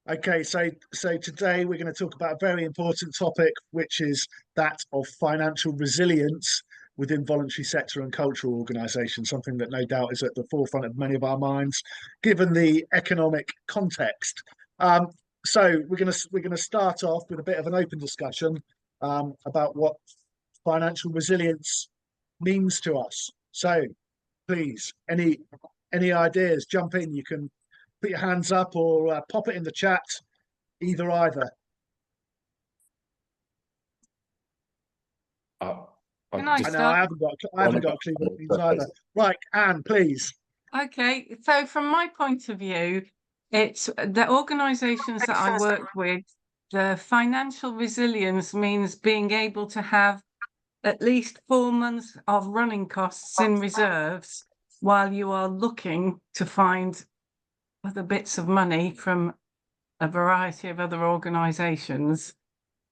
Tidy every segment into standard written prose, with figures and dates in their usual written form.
Okay, so today we're going to talk about a very important topic, which is that of financial resilience within voluntary sector and cultural organisations, something that no doubt is at the forefront of many of our minds, given the economic context. Um, so we're gonna start off with a bit of an open discussion about what financial resilience means to us. So please, any ideas? Jump in. You can put your hands up or pop it in the chat. Either. Uh, Can I I know I start? haven't got a clue what it means either. Right, Anne, please. Okay, so from my point of view, it's the organisations that I work with, the financial resilience means being able to have at least 4 months of running costs in reserves while you are looking to find other bits of money from a variety of other organisations.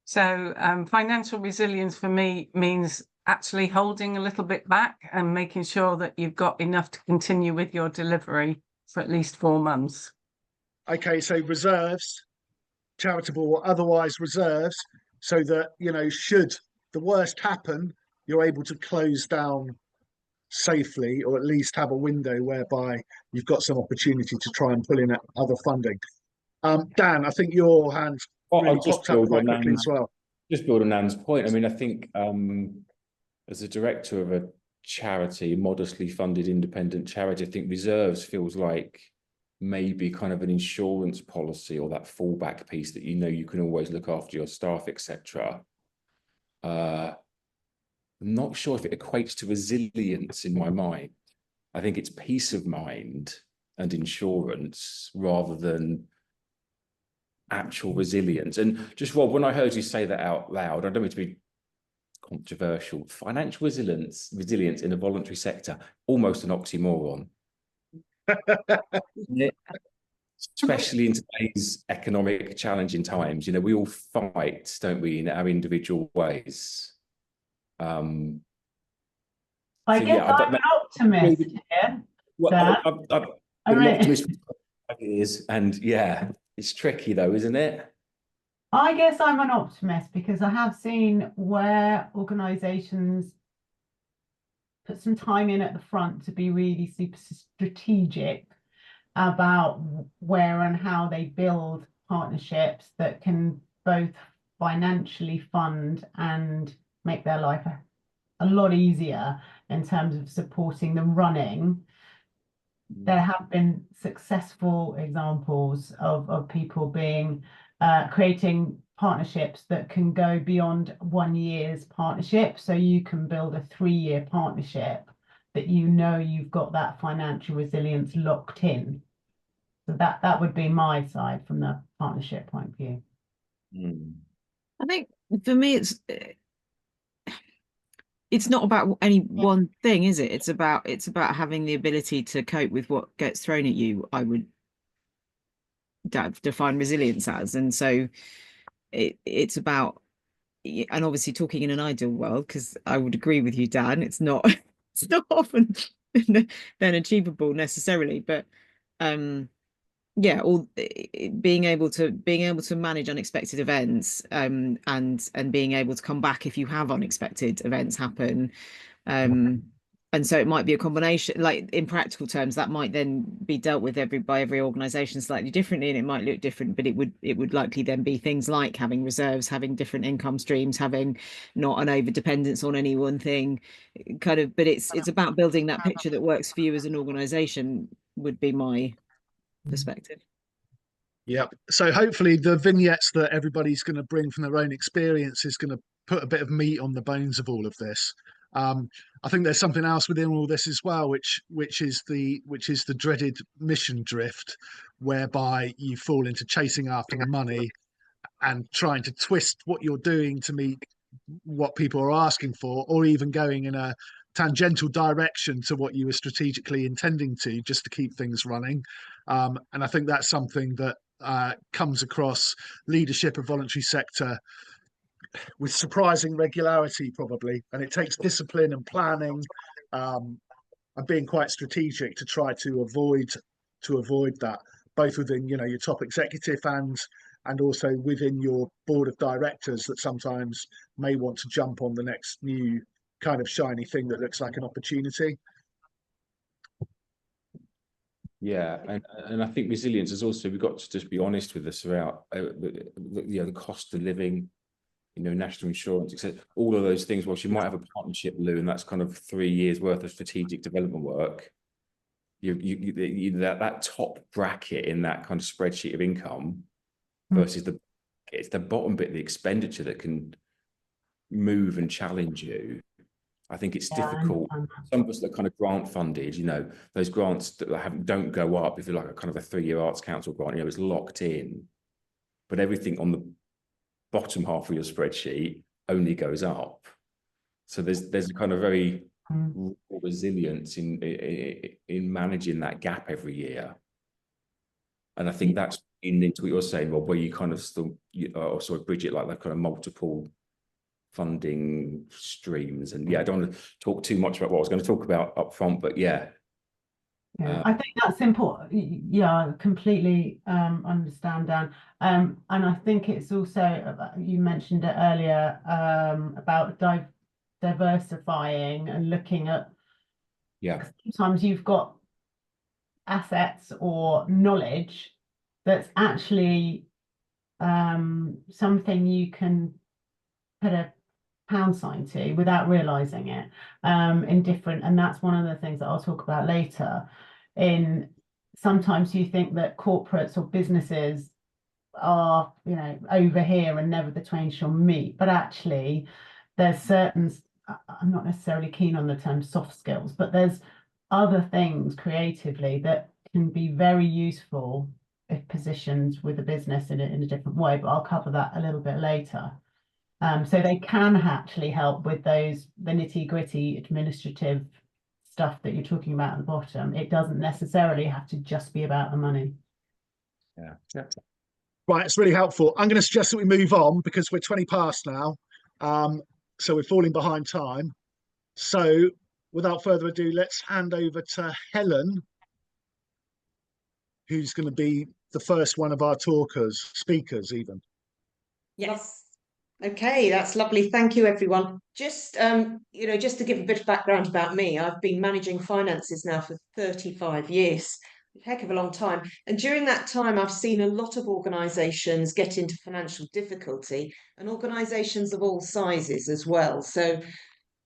So financial resilience for me means actually holding a little bit back and making sure that you've got enough to continue with your delivery for at least 4 months. Okay, so reserves, charitable or otherwise reserves, so that, should the worst happen, you're able to close down safely, or at least have a window whereby you've got some opportunity to try and pull in other funding. Dan, I think your hand really popped up quite quickly as well. Just build on Nan's point. I mean, I think as a director of a charity, modestly funded independent charity, I think reserves feels like maybe kind of an insurance policy, or that fallback piece that you can always look after your staff, etc. I'm not sure if it equates to resilience in my mind. I think it's peace of mind and insurance rather than actual resilience. And just, Rob, when I heard you say that out loud, I don't mean to be controversial, financial resilience in a voluntary sector, almost an oxymoron. Especially in today's economic challenging times, we all fight, don't we, in our individual ways. I guess I'm an optimist here. Well, I'm an optimist and yeah, it's tricky though, isn't it? I guess I'm an optimist because I have seen where organisations put some time in at the front to be really super strategic about where and how they build partnerships that can both financially fund and make their life a lot easier in terms of supporting the running. There have been successful examples of people creating partnerships that can go beyond 1 year's partnership. So you can build a 3-year partnership that you've got that financial resilience locked in. So that would be my side from the partnership point of view. I think for me it's not about any one thing, is it? It's about having the ability to cope with what gets thrown at you. I would define resilience as, and so it's about, and obviously talking in an ideal world, because I would agree with you, Dan, it's not often then achievable necessarily, but yeah, or being able to manage unexpected events, and being able to come back if you have unexpected events happen, and so it might be a combination. Like in practical terms, that might then be dealt with by every organisation slightly differently, and it might look different. But it would likely then be things like having reserves, having different income streams, having not an over dependence on any one thing, kind of. But it's about building that picture that works for you as an organisation. Would be my perspective. Yeah. So hopefully the vignettes that everybody's going to bring from their own experience is going to put a bit of meat on the bones of all of this. I think there's something else within all this as well, which is the dreaded mission drift, whereby you fall into chasing after the money and trying to twist what you're doing to meet what people are asking for, or even going in a tangential direction to what you were strategically intending to, just to keep things running. And I think that's something that comes across leadership of voluntary sector with surprising regularity, probably, and it takes discipline and planning, and being quite strategic to try to avoid that. both within, you know, your top executive and also within your board of directors that sometimes may want to jump on the next new kind of shiny thing that looks like an opportunity. Yeah, and I think resilience is also, we've got to just be honest with us about the cost of living, you know, national insurance, etc. All of those things. Whilst you might have a partnership, Lou, and that's kind of 3 years worth of strategic development work, that top bracket in that kind of spreadsheet of income versus it's the bottom bit, the expenditure that can move and challenge you. I think it's difficult. Some of us that are kind of grant funded, you know, those grants that don't go up. If you're like a kind of a 3-year Arts Council grant, you know, it's locked in, but everything on the bottom half of your spreadsheet only goes up. So there's a kind of very resilience in managing that gap every year. And I think that's into what you're saying, Rob, where you kind of still, sort of bridge it like that kind of multiple funding streams. And yeah, I don't want to talk too much about what I was going to talk about up front, but yeah. I think that's important. Yeah, I completely understand, Dan. And I think it's also, you mentioned it earlier, about diversifying and looking at, sometimes you've got assets or knowledge that's actually something you can put a pound sign to without realizing it, in different, and that's one of the things that I'll talk about later. In sometimes you think that corporates or businesses are, you know, over here and never the twain shall meet, but actually there's certain, I'm not necessarily keen on the term soft skills, but there's other things creatively that can be very useful if positioned with the business in a different way, but I'll cover that a little bit later. So they can actually help with the nitty-gritty administrative stuff that you're talking about at the bottom. It doesn't necessarily have to just be about the money. Yeah. Right, it's really helpful. I'm going to suggest that we move on because we're 20 past now. So we're falling behind time. So without further ado, let's hand over to Helen, who's going to be the first one of our speakers even. Yes. Okay, that's lovely. Thank you, everyone. Just, you know, just to give a bit of background about me, I've been managing finances now for 35 years, a heck of a long time. And during that time, I've seen a lot of organisations get into financial difficulty, and organisations of all sizes as well. So,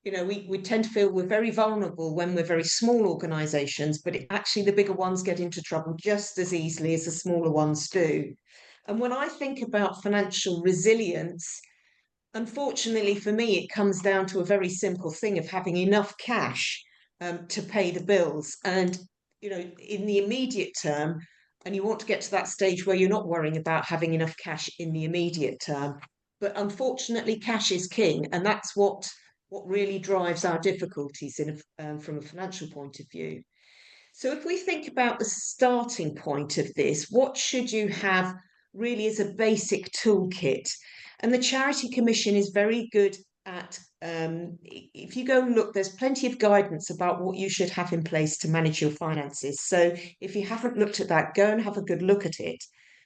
you know, we tend to feel we're very vulnerable when we're very small organisations, but actually the bigger ones get into trouble just as easily as the smaller ones do. And when I think about financial resilience, unfortunately for me, it comes down to a very simple thing of having enough cash to pay the bills. And, you know, in the immediate term, and you want to get to that stage where you're not worrying about having enough cash in the immediate term. But unfortunately, cash is king. And that's what really drives our difficulties from a financial point of view. So if we think about the starting point of this, what should you have really as a basic toolkit? And the Charity Commission is very good at, if you go and look, there's plenty of guidance about what you should have in place to manage your finances. So if you haven't looked at that, go and have a good look at it.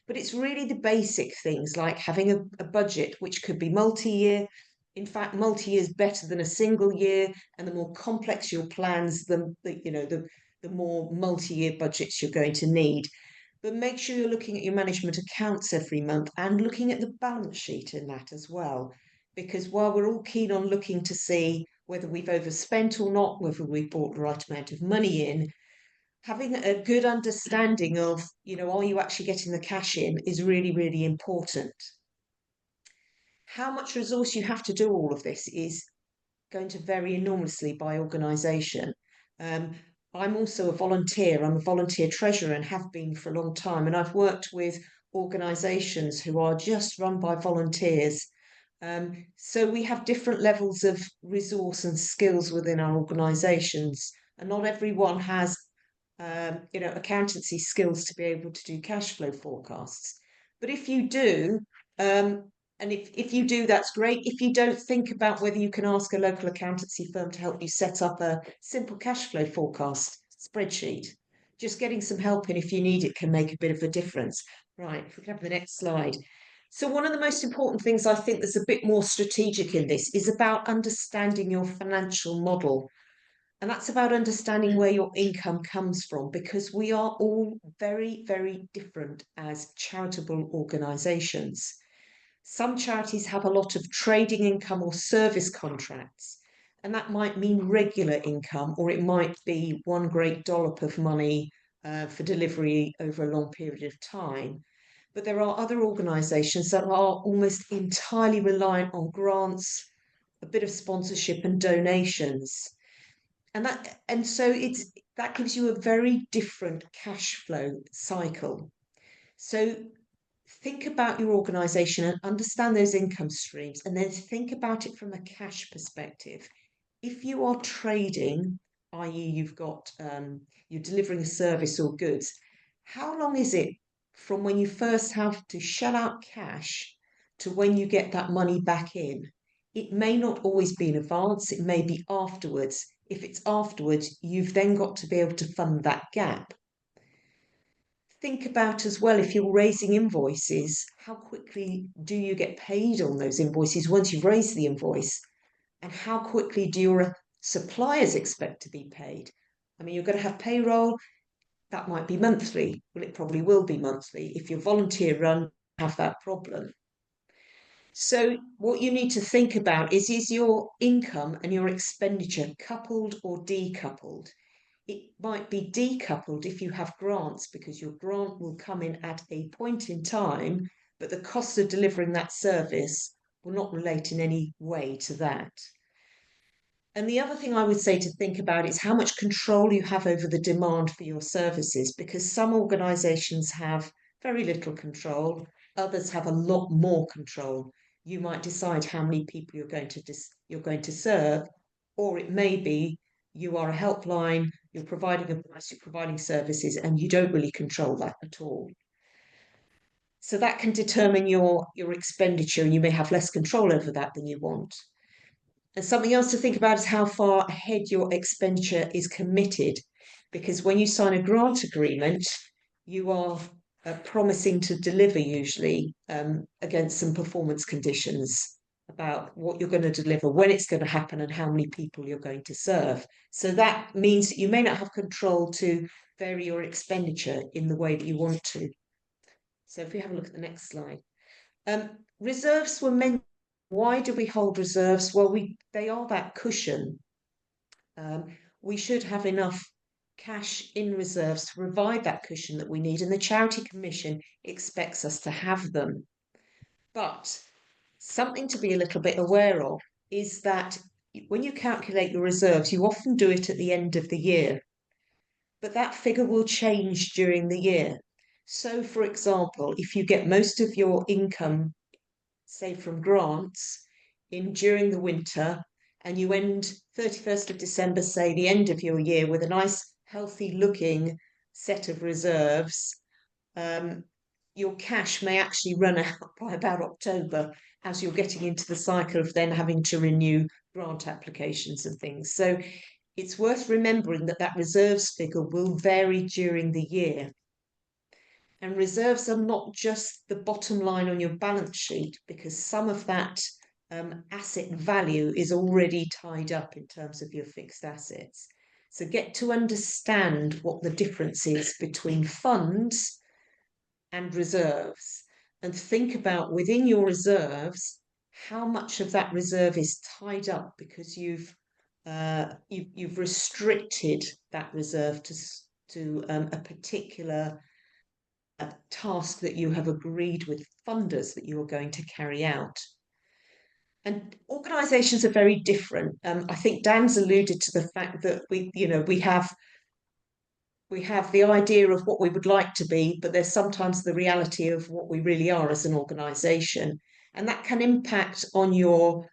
But it's really the basic things like having a budget, which could be multi-year. In fact, multi-year is better than a single year. And the more complex your plans, the more multi-year budgets you're going to need. But make sure you're looking at your management accounts every month and looking at the balance sheet in that as well. Because while we're all keen on looking to see whether we've overspent or not, whether we've brought the right amount of money in, having a good understanding of, you know, are you actually getting the cash in is really, really important. How much resource you have to do all of this is going to vary enormously by organisation. I'm also a volunteer. I'm a volunteer treasurer and have been for a long time. And I've worked with organisations who are just run by volunteers. So we have different levels of resource and skills within our organisations. And not everyone has, you know, accountancy skills to be able to do cash flow forecasts. But if you do, and if you do, that's great. If you don't, think about whether you can ask a local accountancy firm to help you set up a simple cash flow forecast spreadsheet, just getting some help in if you need it can make a bit of a difference. Right, if we can have the next slide. So one of the most important things I think that's a bit more strategic in this is about understanding your financial model. And that's about understanding where your income comes from, because we are all very, very different as charitable organisations. Some charities have a lot of trading income or service contracts, and that might mean regular income, or it might be one great dollop of money for delivery over a long period of time. But there are other organisations that are almost entirely reliant on grants, a bit of sponsorship and donations. And so that gives you a very different cash flow cycle. So think about your organisation and understand those income streams, and then think about it from a cash perspective. If you are trading, i.e. you're delivering a service or goods, how long is it from when you first have to shell out cash to when you get that money back in? It may not always be in advance, it may be afterwards. If it's afterwards, you've then got to be able to fund that gap. Think about as well, if you're raising invoices, how quickly do you get paid on those invoices once you've raised the invoice? And how quickly do your suppliers expect to be paid? I mean, you're going to have payroll, that might be monthly. Well, it probably will be monthly. If you're volunteer run, have that problem. So what you need to think about is your income and your expenditure coupled or decoupled? It might be decoupled if you have grants, because your grant will come in at a point in time, but the cost of delivering that service will not relate in any way to that. And the other thing I would say to think about is how much control you have over the demand for your services, because some organisations have very little control, others have a lot more control. You might decide how many people you're going to serve, or it may be you are a helpline, you're providing a price, you're providing services, and you don't really control that at all. So that can determine your expenditure, and you may have less control over that than you want. And something else to think about is how far ahead your expenditure is committed, because when you sign a grant agreement, you are promising to deliver usually against some performance conditions about what you're going to deliver, when it's going to happen, and how many people you're going to serve. So that means that you may not have control to vary your expenditure in the way that you want to. So if we have a look at the next slide. Reserves were meant. Why do we hold reserves? Well, they are that cushion. We should have enough cash in reserves to provide that cushion that we need, and the Charity Commission expects us to have them. But something to be a little bit aware of is that when you calculate your reserves, you often do it at the end of the year, but that figure will change during the year. So, for example, if you get most of your income, say from grants, in during the winter, and you end 31st of December, say the end of your year, with a nice healthy looking set of reserves, your cash may actually run out by about October, as you're getting into the cycle of then having to renew grant applications and things. So it's worth remembering that that reserves figure will vary during the year. And reserves are not just the bottom line on your balance sheet, because some of that asset value is already tied up in terms of your fixed assets. So get to understand what the difference is between funds and reserves, and think about within your reserves how much of that reserve is tied up because you've restricted that reserve to a particular task that you have agreed with funders that you are going to carry out. And organisations are very different. I think Dan's alluded to the fact that we have the idea of what we would like to be, but there's sometimes the reality of what we really are as an organisation. And that can impact on your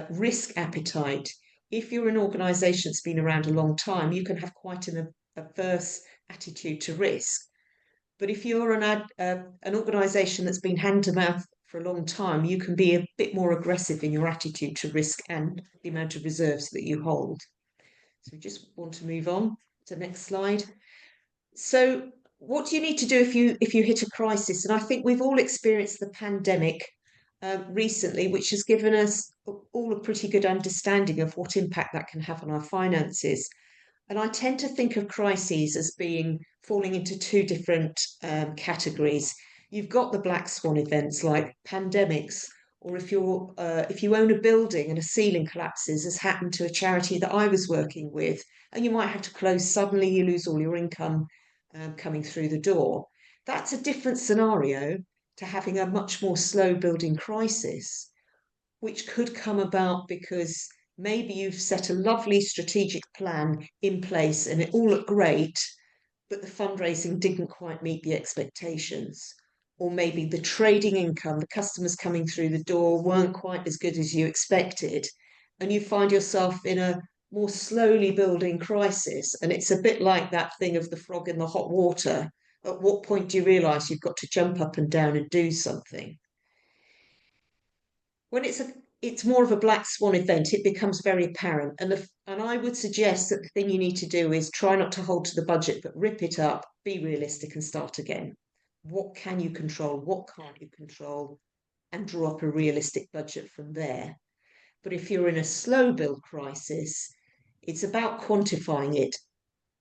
risk appetite. If you're an organisation that's been around a long time, you can have quite an averse attitude to risk. But if you're an organisation that's been hand to mouth for a long time, you can be a bit more aggressive in your attitude to risk and the amount of reserves that you hold. So we just want to move on to the next slide. So what do you need to do if you hit a crisis? And I think we've all experienced the pandemic recently, which has given us all a pretty good understanding of what impact that can have on our finances. And I tend to think of crises as being falling into two different categories. You've got the black swan events like pandemics, or if you own a building and a ceiling collapses, as happened to a charity that I was working with, and you might have to close suddenly, you lose all your income coming through the door. That's a different scenario to having a much more slow building crisis, which could come about because maybe you've set a lovely strategic plan in place and it all looked great, but the fundraising didn't quite meet the expectations. Or maybe the trading income, the customers coming through the door weren't quite as good as you expected. And you find yourself in a more slowly building crisis. And it's a bit like that thing of the frog in the hot water. At what point do you realise you've got to jump up and down and do something? When it's more of a black swan event, it becomes very apparent. And I would suggest that the thing you need to do is try not to hold to the budget, but rip it up, be realistic and start again. What can you control? What can't you control? And draw up a realistic budget from there. But if you're in a slow build crisis, it's about quantifying it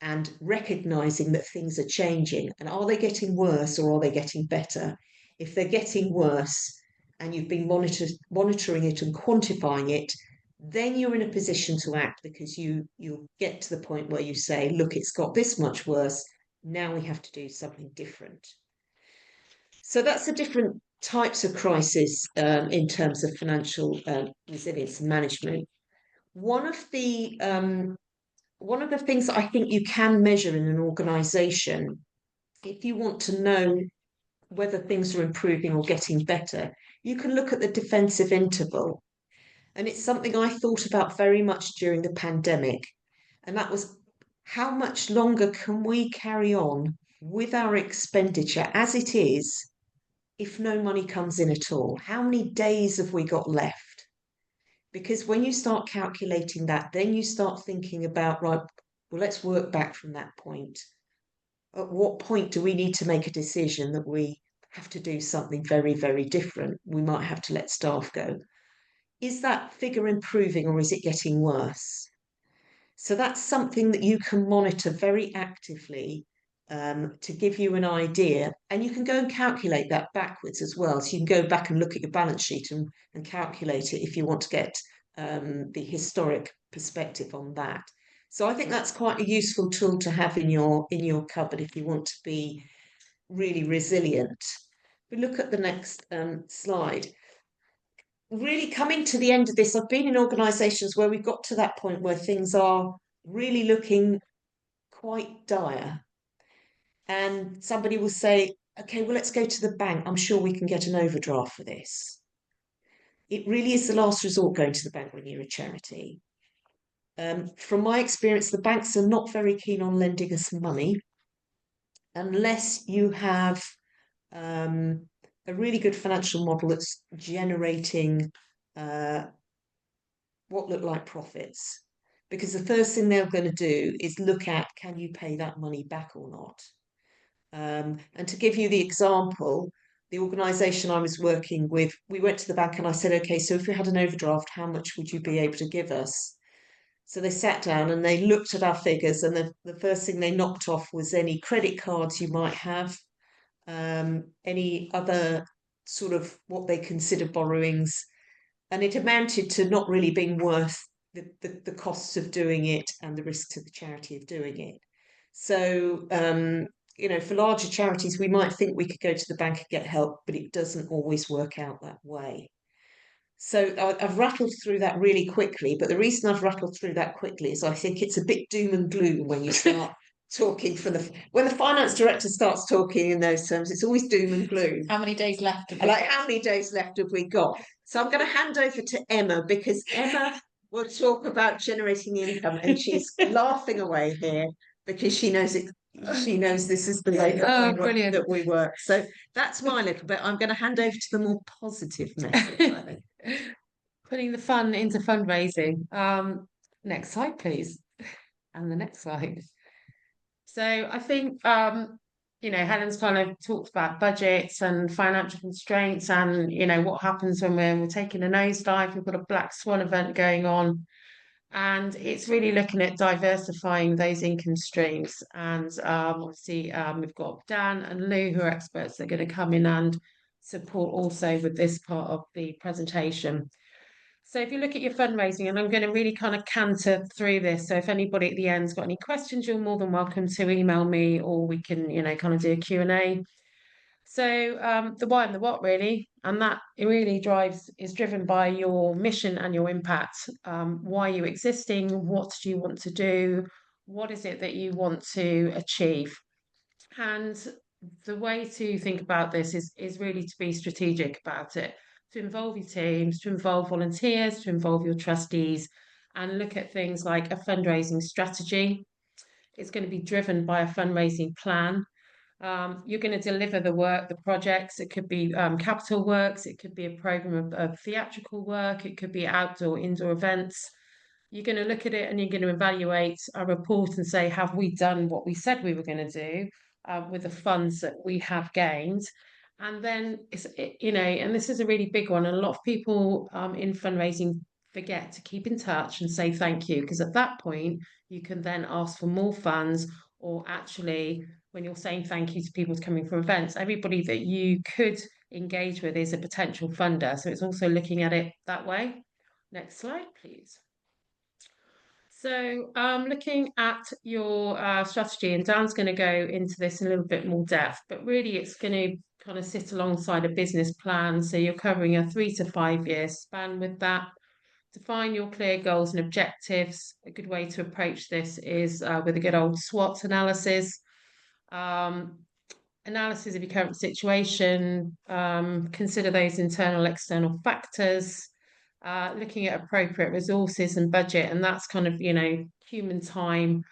and recognizing that things are changing. And are they getting worse or are they getting better? If they're getting worse and you've been monitoring it and quantifying it, then you're in a position to act, because you'll get to the point where you say, look, it's got this much worse. Now we have to do something different. So that's the different types of crisis in terms of financial resilience and management. One of the things that I think you can measure in an organisation, if you want to know whether things are improving or getting better, you can look at the defensive interval. And it's something I thought about very much during the pandemic. And that was, how much longer can we carry on with our expenditure as it is if no money comes in at all? How many days have we got left? Because when you start calculating that, then you start thinking about, right, well, let's work back from that point. At what point do we need to make a decision that we have to do something very, very different? We might have to let staff go. Is that figure improving or is it getting worse? So that's something that you can monitor very actively to give you an idea. And you can go and calculate that backwards as well. So you can go back and look at your balance sheet and calculate it if you want to get the historic perspective on that. So I think that's quite a useful tool to have in your cupboard if you want to be really resilient. We look at the next slide. Really coming to the end of this, I've been in organisations where we've got to that point where things are really looking quite dire. And somebody will say, okay, well, let's go to the bank. I'm sure we can get an overdraft for this. It really is the last resort, going to the bank when you're a charity. From my experience, the banks are not very keen on lending us money unless you have a really good financial model that's generating what look like profits. Because the first thing they're going to do is look at, can you pay that money back or not? And to give you the example, the organisation I was working with, we went to the bank and I said, okay, so if we had an overdraft, how much would you be able to give us? So they sat down and they looked at our figures, and the first thing they knocked off was any credit cards you might have, any other sort of what they consider borrowings. And it amounted to not really being worth the costs of doing it and the risk to the charity of doing it. So, you know, for larger charities, we might think we could go to the bank and get help, but it doesn't always work out that way. So I've rattled through that really quickly, but the reason I've rattled through that quickly is I think it's a bit doom and gloom when you start talking when the finance director starts talking in those terms, it's always doom and gloom. How many days left have we got? How many days left have we got? So I'm going to hand over to Emma, because Emma will talk about generating income, and she's laughing away here because she knows it. She knows this is the way that we work. So that's my little bit. I'm going to hand over to the more positive message, I think. Putting the fun into fundraising. Next slide, please. And the next slide. So I think, Helen's kind of talked about budgets and financial constraints and, what happens when we're taking a nosedive. We've got a black swan event going on. And it's really looking at diversifying those income streams. And obviously, we've got Dan and Lou, who are experts that are going to come in and support also with this part of the presentation. So if you look at your fundraising, and I'm going to really kind of canter through this. So if anybody at the end's got any questions, you're more than welcome to email me, or we can, kind of do a Q&A. So the why and the what, really, and that it really is driven by your mission and your impact. Why are you existing? What do you want to do? What is it that you want to achieve? And the way to think about this is really to be strategic about it, to involve your teams, to involve volunteers, to involve your trustees, and look at things like a fundraising strategy. It's going to be driven by a fundraising plan. You're going to deliver the work, the projects. It could be capital works. It could be a program of theatrical work. It could be outdoor, indoor events. You're going to look at it and you're going to evaluate a report and say, have we done what we said we were going to do with the funds that we have gained? And then, and this is a really big one. And a lot of people in fundraising forget to keep in touch and say thank you, because at that point, you can then ask for more funds, or actually, when you're saying thank you to people coming for events, everybody that you could engage with is a potential funder. So it's also looking at it that way. Next slide, please. So looking at your strategy, and Dan's going to go into this in a little bit more depth, but really it's going to kind of sit alongside a business plan. So you're covering a 3 to 5 year span with that. Define your clear goals and objectives. A good way to approach this is with a good old SWOT analysis. Analysis of your current situation, consider those internal, external factors, looking at appropriate resources and budget, and that's kind of, human time,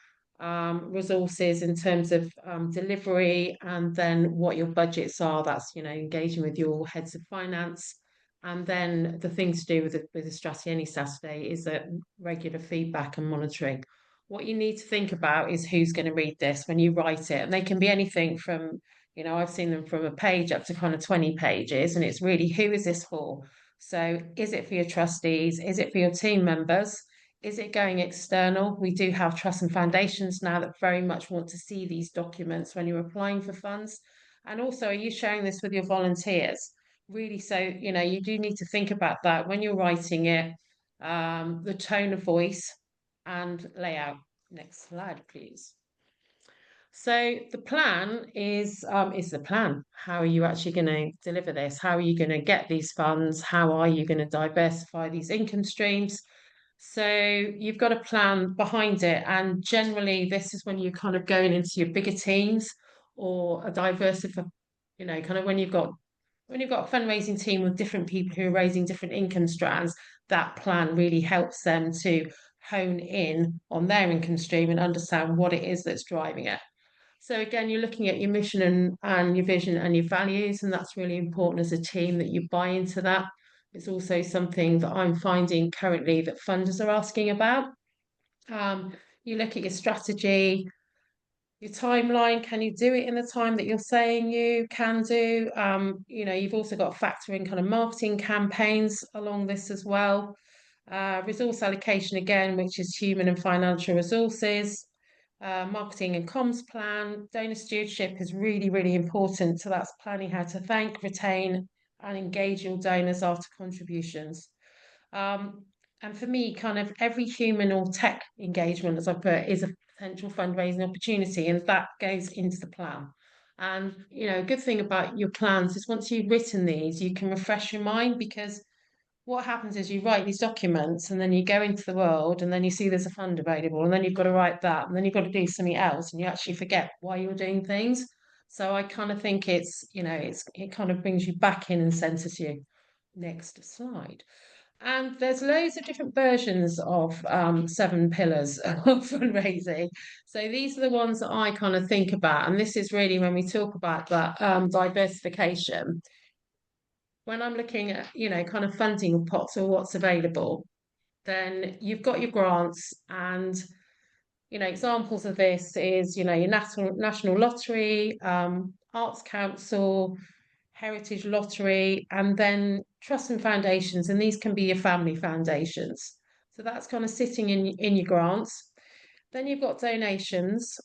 resources in terms of delivery, and then what your budgets are. That's, engaging with your heads of finance. And then the thing to do with the strategy any Saturday is that regular feedback and monitoring. What you need to think about is who's going to read this when you write it. And they can be anything from, I've seen them from a page up to kind of 20 pages. And it's really, who is this for? So is it for your trustees? Is it for your team members? Is it going external? We do have trusts and foundations now that very much want to see these documents when you're applying for funds. And also, are you sharing this with your volunteers? Really, so, you do need to think about that when you're writing it, the tone of voice and layout. Next slide, please. So the plan is the plan. How are you actually going to deliver this? How are you going to get these funds? How are you going to diversify these income streams? So you've got a plan behind it. And generally, this is when you're kind of going into your bigger teams, or a diversify, kind of when you've got a fundraising team with different people who are raising different income strands. That plan really helps them to hone in on their income stream and understand what it is that's driving it. So again, you're looking at your mission and your vision and your values, and that's really important as a team that you buy into that. It's also something that I'm finding currently that funders are asking about. You look at your strategy, your timeline. Can you do it in the time that you're saying you can do? You've also got to factor in kind of marketing campaigns along this as well. Resource allocation again, which is human and financial resources. Marketing and comms plan. Donor stewardship is really, really important. So that's planning how to thank, retain, and engage your donors after contributions. And for me, kind of every human or tech engagement, as I put, is a potential fundraising opportunity, and that goes into the plan. And, a good thing about your plans is once you've written these, you can refresh your mind, because what happens is you write these documents and then you go into the world and then you see there's a fund available, and then you've got to write that, and then you've got to do something else, and you actually forget why you're doing things. So I kind of think it kind of brings you back in and centers you. Next slide. And there's loads of different versions of 7 pillars of fundraising. So these are the ones that I kind of think about. And this is really when we talk about that diversification. When I'm looking at, kind of funding pots or what's available, then you've got your grants, and examples of this is, your National Lottery, Arts Council, Heritage Lottery, and then trusts and foundations, and these can be your family foundations. So that's kind of sitting in your grants. Then you've got donations.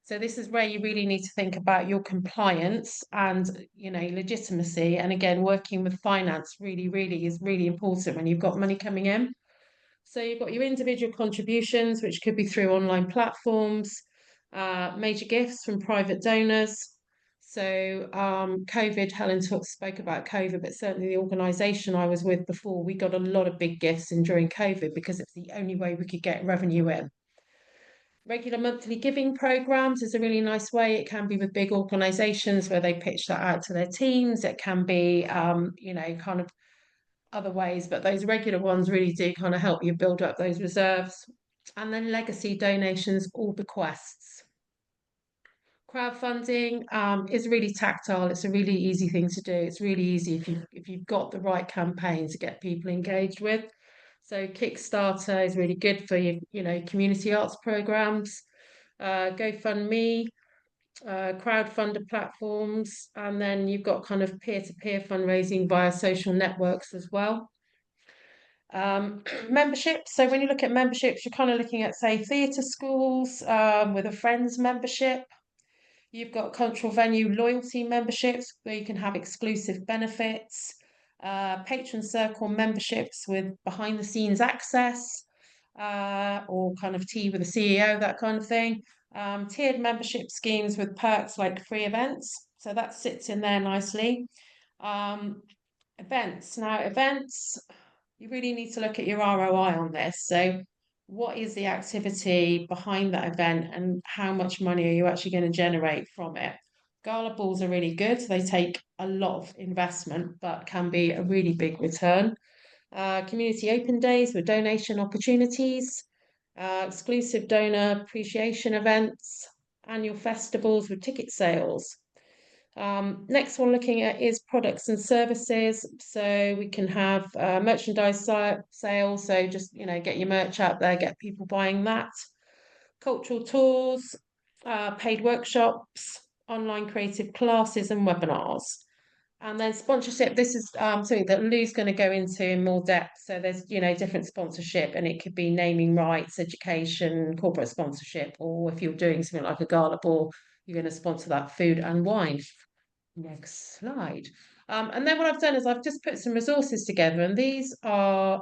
So this is where you really need to think about your compliance and, legitimacy. And again, working with finance really is really important when you've got money coming in. So you've got your individual contributions, which could be through online platforms, major gifts from private donors. So COVID, Helen spoke about COVID, but certainly the organisation I was with before, we got a lot of big gifts in during COVID because it's the only way we could get revenue in. Regular monthly giving programs is a really nice way. It can be with big organisations where they pitch that out to their teams. It can be, kind of other ways, but those regular ones really do kind of help you build up those reserves. And then legacy donations or bequests. Crowdfunding is really tactile. It's a really easy thing to do. It's really easy if you've got the right campaign to get people engaged with. So Kickstarter is really good for your, community arts programs. GoFundMe, crowdfunder platforms, and then you've got kind of peer-to-peer fundraising via social networks as well. Membership. So when you look at memberships, you're kind of looking at, say, theatre schools with a friends membership. You've got cultural venue loyalty memberships where you can have exclusive benefits, patron circle memberships with behind the scenes access, or kind of tea with the CEO, that kind of thing. Tiered membership schemes with perks like free events. So that sits in there nicely. Events. Now, events, you really need to look at your ROI on this. So what is the activity behind that event and how much money are you actually going to generate from it? Gala balls are really good. They take a lot of investment, but can be a really big return. Community open days with donation opportunities, exclusive donor appreciation events, annual festivals with ticket sales. Next one looking at is products and services. So we can have merchandise sales. So just, get your merch out there, get people buying that. Cultural tours, paid workshops, online creative classes and webinars. And then sponsorship, this is something that Lou's going to go into in more depth. So there's, different sponsorship, and it could be naming rights, education, corporate sponsorship, or if you're doing something like a gala ball, you're going to sponsor that food and wine. Next slide. And then what I've done is I've just put some resources together, and these are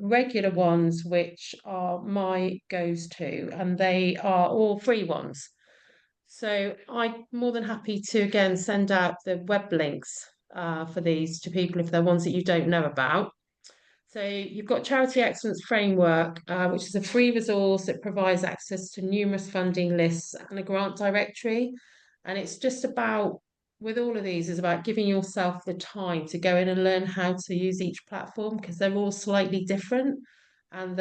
regular ones, which are my goes-to, and they are all free ones. So I'm more than happy to, again, send out the web links for these to people if they're ones that you don't know about. So you've got Charity Excellence Framework, which is a free resource that provides access to numerous funding lists and a grant directory. And it's just about, with all of these, is about giving yourself the time to go in and learn how to use each platform, because they're all slightly different and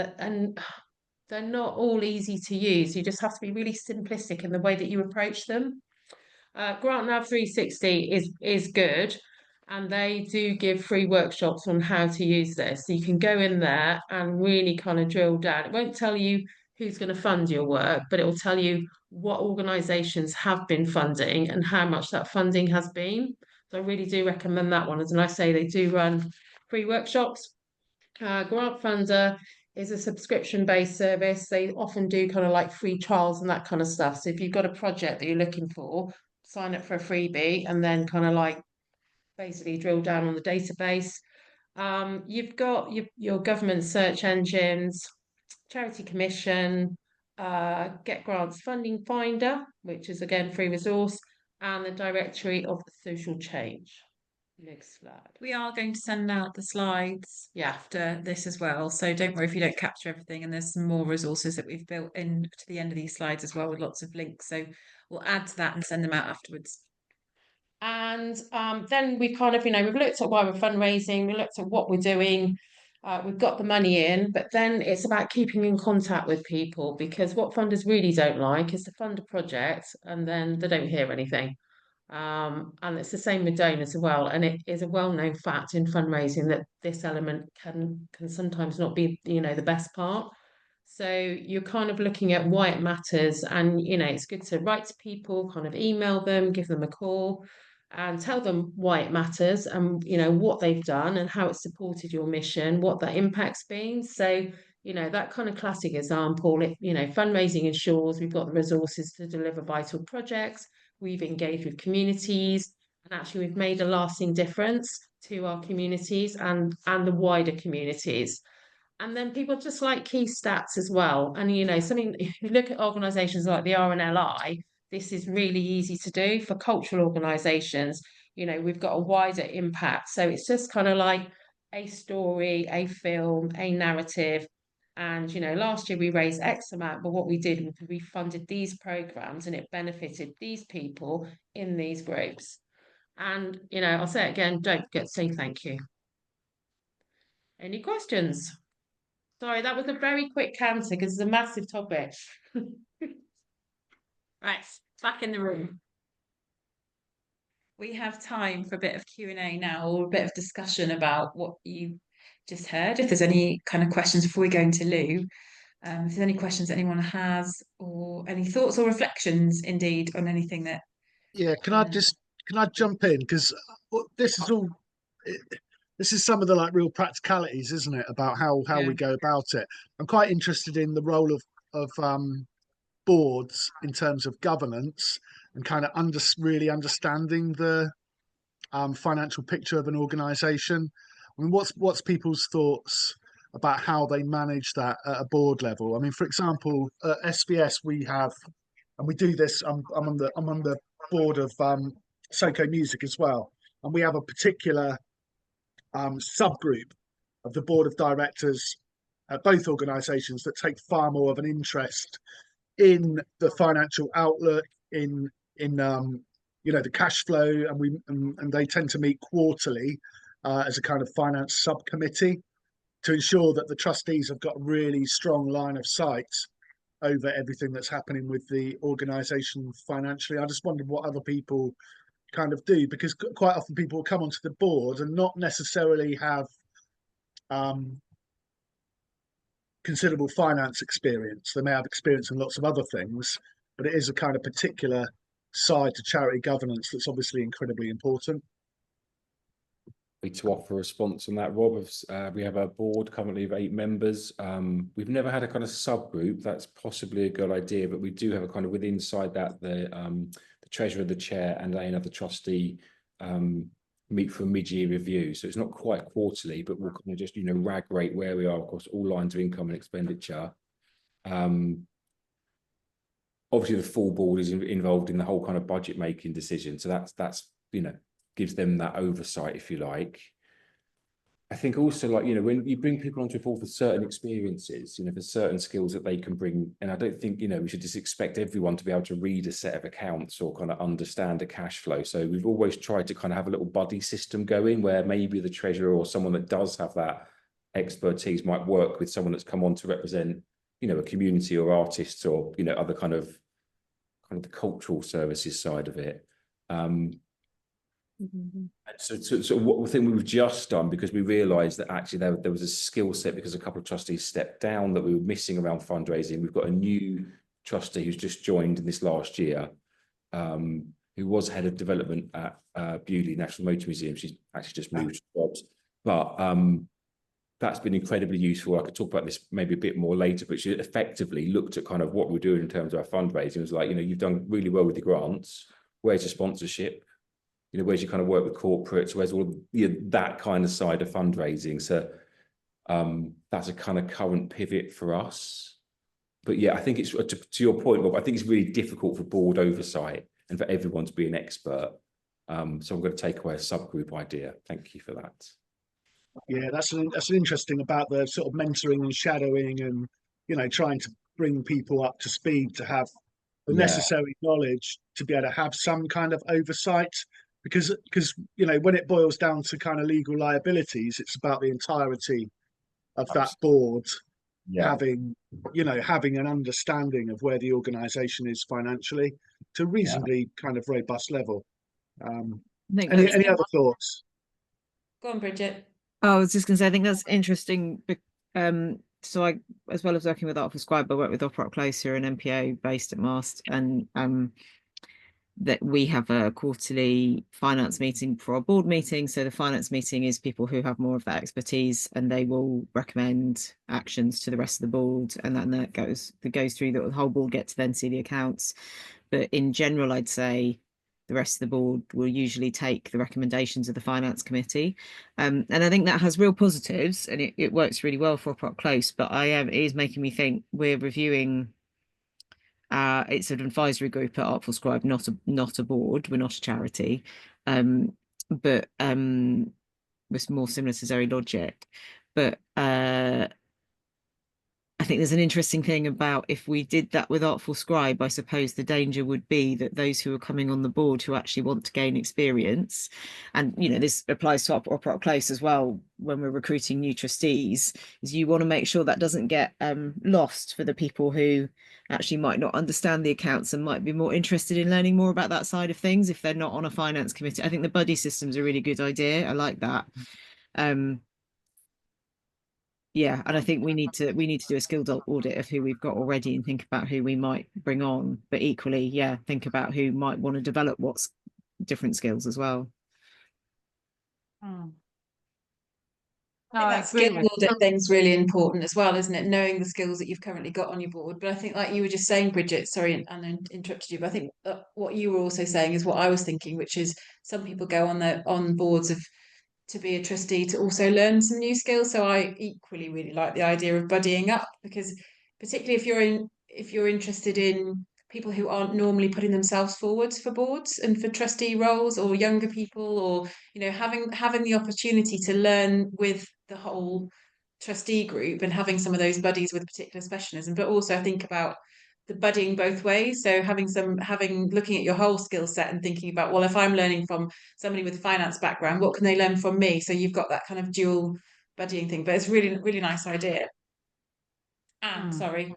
they're not all easy to use. You just have to be really simplistic in the way that you approach them. GrantNav 360 is good, and they do give free workshops on how to use this. So you can go in there and really kind of drill down. It won't tell you who's going to fund your work, but it will tell you what organisations have been funding and how much that funding has been. So I really do recommend that one. As I say, they do run free workshops. Grant Funder is a subscription-based service. They often do kind of like free trials and that kind of stuff. So if you've got a project that you're looking for, sign up for a freebie and then kind of like basically drill down on the database. You've got your government search engines, Charity Commission, Get Grants Funding Finder, which is again free resource, and the Directory of Social Change. Next slide. We are going to send out the slides after this as well, so don't worry if you don't capture everything, and there's some more resources that we've built in to the end of these slides as well with lots of links, so we'll add to that and send them out afterwards. And then we kind of, we've looked at why we're fundraising, we looked at what we're doing, we've got the money in, but then it's about keeping in contact with people, because what funders really don't like is to fund a project and then they don't hear anything. And it's the same with donors as well, and it is a well-known fact in fundraising that this element can sometimes not be the best part. So you're kind of looking at why it matters, and it's good to write to people, kind of email them, give them a call, and tell them why it matters, and what they've done and how it's supported your mission, what that impact's been. So that kind of classic example. Fundraising ensures we've got the resources to deliver vital projects. We've engaged with communities, and actually we've made a lasting difference to our communities and the wider communities. And then people just like key stats as well. And something, if you look at organisations like the RNLI, this is really easy to do. For cultural organisations, we've got a wider impact. So it's just kind of like a story, a film, a narrative. And last year we raised X amount, but what we did was we funded these programs and it benefited these people in these groups. And I'll say it again, don't forget to say thank you. Any questions? Sorry, that was a very quick answer because it's a massive topic. Right, back in the room. We have time for a bit of Q&A now, or a bit of discussion about what you just heard. If there's any kind of questions before we go into Lou, if there's any questions anyone has, or any thoughts or reflections indeed on anything that... Yeah, can I jump in? Because this is all... This is some of the like real practicalities, isn't it, about how we go about it. I'm quite interested in the role of boards in terms of governance and kind of really understanding the financial picture of an organisation. I mean, what's people's thoughts about how they manage that at a board level? I mean, for example, at SBS we have, and we do this. I'm on the board of Soco Music as well, and we have a particular subgroup of the board of directors at both organisations that take far more of an interest in the financial outlook, in the cash flow, and they tend to meet quarterly as a kind of finance subcommittee to ensure that the trustees have got a really strong line of sight over everything that's happening with the organisation financially. I just wondered what other people kind of do, because quite often people will come onto the board and not necessarily have considerable finance experience. They may have experience in lots of other things, but it is a kind of particular side to charity governance that's obviously incredibly important. To offer a response on that, Rob, we have a board currently of 8 members. We've never had a kind of subgroup. That's possibly a good idea, but we do have a kind of inside that the treasurer, the chair, and another trustee meet for a mid-year review. So it's not quite quarterly, but we'll kind of just rag rate where we are across all lines of income and expenditure. Obviously, the full board is involved in the whole kind of budget making decision. So that's gives them that oversight, if you like. I think also, like, when you bring people onto a board for certain experiences, for certain skills that they can bring, and I don't think, we should just expect everyone to be able to read a set of accounts or kind of understand a cash flow. So we've always tried to kind of have a little buddy system going where maybe the treasurer or someone that does have that expertise might work with someone that's come on to represent, a community or artists or, other kind of the cultural services side of it. So what thing we've just done, because we realised that actually there was a skill set, because a couple of trustees stepped down, that we were missing around fundraising. We've got a new trustee who's just joined in this last year, who was head of development at Bewley National Motor Museum. She's actually just moved jobs, but that's been incredibly useful. I could talk about this maybe a bit more later, but she effectively looked at kind of what we're doing in terms of our fundraising. It was like, you've done really well with your grants. Where's your sponsorship? Where's your kind of work with corporates? Where's all that kind of side of fundraising? So that's a kind of current pivot for us. But yeah, I think it's to your point, Rob, I think it's really difficult for board oversight and for everyone to be an expert. So I'm going to take away a subgroup idea. Thank you for that. Yeah, that's an interesting about the sort of mentoring and shadowing and trying to bring people up to speed to have the necessary knowledge to be able to have some kind of oversight. Because when it boils down to kind of legal liabilities, it's about the entirety of that board having an understanding of where the organisation is financially to a reasonably kind of robust level. Any other thoughts? Go on, Bridget. I was just going to say, I think that's interesting so I, as well as working with Artful Scribe, I work with Opera Closer, an NPO based at Mast, and that we have a quarterly finance meeting for our board meeting. So the finance meeting is people who have more of that expertise, and they will recommend actions to the rest of the board, and then that goes through the whole board get to then see the accounts. But in general, I'd say the rest of the board will usually take the recommendations of the finance committee. And I think that has real positives, and it works really well for Opera Close. But it is making me think we're reviewing. It's an advisory group at Artful Scribe, not a board. We're not a charity, but it's more similar to Zoe Logic. But I think there's an interesting thing about if we did that with Artful Scribe, I suppose the danger would be that those who are coming on the board who actually want to gain experience, and this applies to Opera Close as well when we're recruiting new trustees, is you want to make sure that doesn't get lost for the people who actually might not understand the accounts and might be more interested in learning more about that side of things if they're not on a finance committee. I think the buddy system's a really good idea. I like that. Yeah, and I think we need to do a skills audit of who we've got already and think about who we might bring on. But equally, yeah, think about who might want to develop what's different skills as well. No, I think that skill audit thing's really important as well, isn't it? Knowing the skills that you've currently got on your board. But I think, like you were just saying, Bridget, sorry, and I interrupted you, but I think what you were also saying is what I was thinking, which is some people go on boards to be a trustee to also learn some new skills. So I equally really like the idea of buddying up, because particularly if you're interested in people who aren't normally putting themselves forward for boards and for trustee roles, or younger people, or having the opportunity to learn with the whole trustee group and having some of those buddies with particular specialism. But also I think about the buddying both ways. So looking at your whole skill set and thinking about, well, if I'm learning from somebody with a finance background, what can they learn from me? So you've got that kind of dual buddying thing. But it's really, really nice idea. Sorry.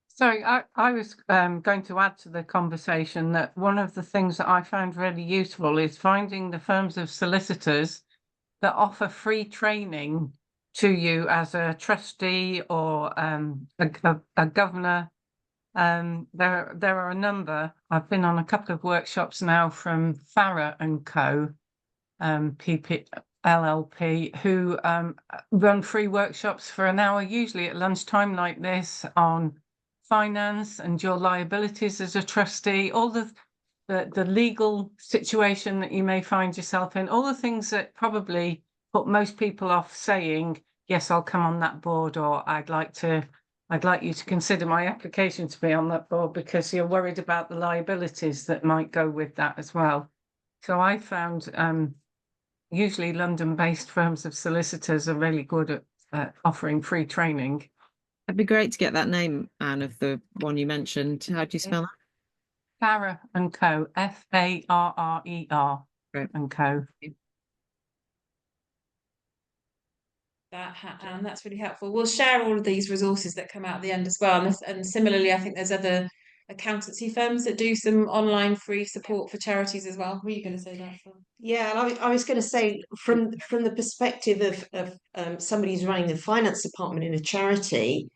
Sorry, I was going to add to the conversation that one of the things that I found really useful is finding the firms of solicitors that offer free training to you as a trustee or a governor. There are a number. I've been on a couple of workshops now from Farrer and Co, LLP, who run free workshops for an hour, usually at lunchtime like this, on finance and your liabilities as a trustee, all the legal situation that you may find yourself in, all the things that probably put most people off saying, yes, I'll come on that board, or I'd like you to consider my application to be on that board, because you're worried about the liabilities that might go with that as well. So I found usually London-based firms of solicitors are really good at offering free training. It'd be great to get that name, Anne, of the one you mentioned. How do you spell that? Farrer and Co, Farrer Right. and Co. And that's really helpful. We'll share all of these resources that come out at the end as well. And similarly, I think there's other accountancy firms that do some online free support for charities as well. Were you going to say that? Yeah, and I was going to say, from the perspective of somebody who's running the finance department in a charity,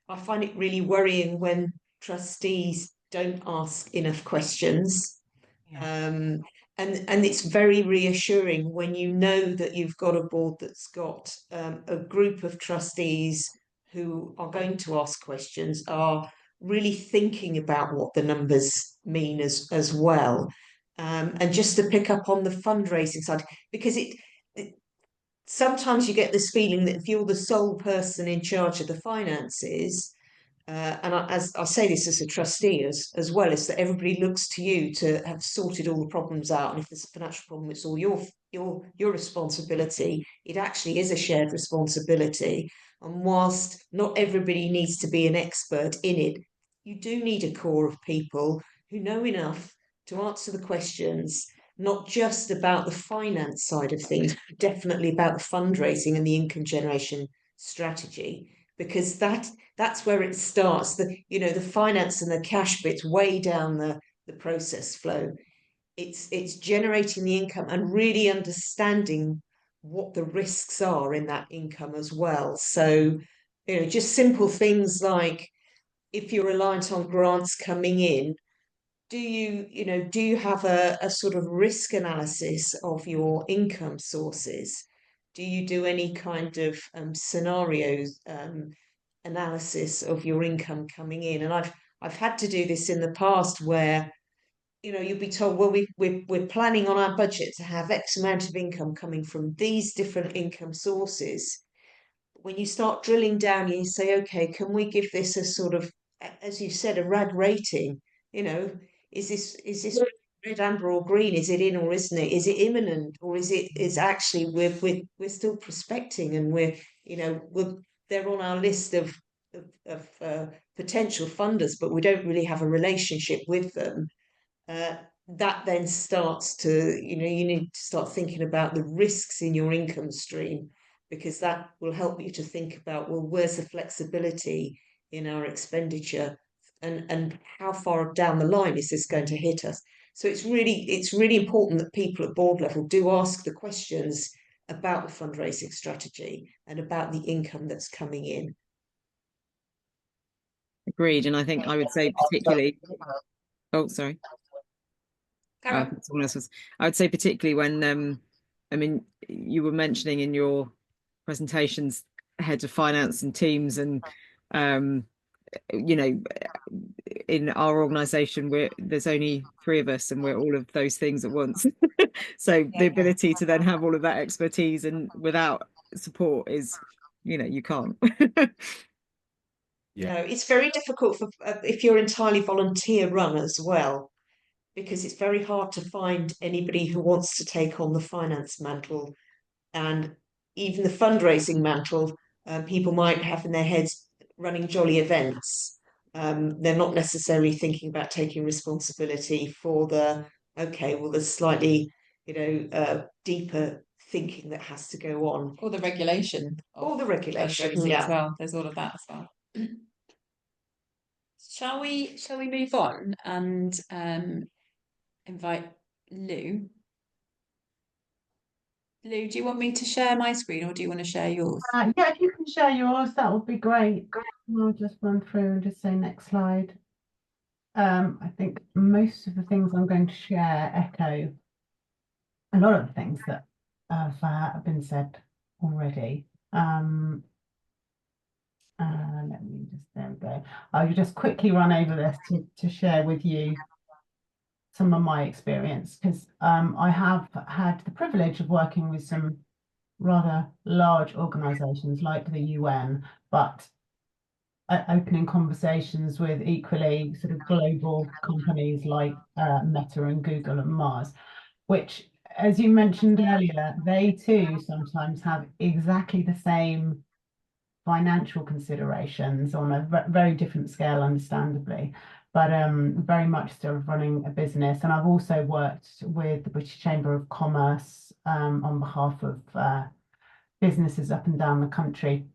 I find it really worrying when trustees don't ask enough questions. Yeah. And it's very reassuring when you know that you've got a board that's got a group of trustees who are going to ask questions, are really thinking about what the numbers mean as well. And just to pick up on the fundraising side, because it sometimes you get this feeling that if you're the sole person in charge of the finances, and as I say this as a trustee as well, is that everybody looks to you to have sorted all the problems out, and if there's a financial problem, it's all your responsibility. It actually is a shared responsibility, and whilst not everybody needs to be an expert in it, you do need a core of people who know enough to answer the questions, not just about the finance side of things, but definitely about the fundraising and the income generation strategy, because that's where it starts. The finance and the cash bit's way down the process flow. It's generating the income and really understanding what the risks are in that income as well. So You know, just simple things like if you're reliant on grants coming in, do you have a sort of risk analysis of your income sources? Do you do any kind of scenarios analysis of your income coming in? And I've had to do this in the past where, you know, you'll be told, well, we're planning on our budget to have X amount of income coming from these different income sources. When you start drilling down, you say, okay, can we give this a sort of, as you said, a RAG rating? You know, is this red, amber, or green? Is it in or isn't it? Is it imminent, or is actually we're still prospecting, and they're on our list of potential funders, but we don't really have a relationship with them. That then starts to, you need to start thinking about the risks in your income stream, because that will help you to think about, well, where's the flexibility in our expenditure, and how far down the line is this going to hit us? So it's really important that people at board level do ask the questions about the fundraising strategy and about the income that's coming in. Agreed. And I think I would say particularly, oh, sorry. Someone else was. I would say particularly when, I mean, you were mentioning in your presentations heads of finance and teams, and in our organisation there's only 3 of us, and we're all of those things at once. So the ability to then have all of that expertise and without support is, you can't. No, it's very difficult for if you're entirely volunteer run as well, because it's very hard to find anybody who wants to take on the finance mantle, and even the fundraising mantle. People might have in their heads running jolly events. They're not necessarily thinking about taking responsibility for the slightly, deeper thinking that has to go on. Or the regulation. Or the regulation, as well. There's all of that as well. Shall we move on and invite Lou? Lou, do you want me to share my screen, or do you want to share yours? Yeah, if you can share yours, that would be great. I'll just run through and just say next slide. I think most of the things I'm going to share echo a lot of the things that have been said already. Let me just, there we go. I'll just quickly run over this to share with you some of my experience, because I have had the privilege of working with some rather large organisations like the UN, but opening conversations with equally sort of global companies like Meta and Google and Mars, which, as you mentioned earlier, they too sometimes have exactly the same financial considerations on a very different scale, understandably, but very much still running a business. And I've also worked with the British Chamber of Commerce on behalf of businesses up and down the country.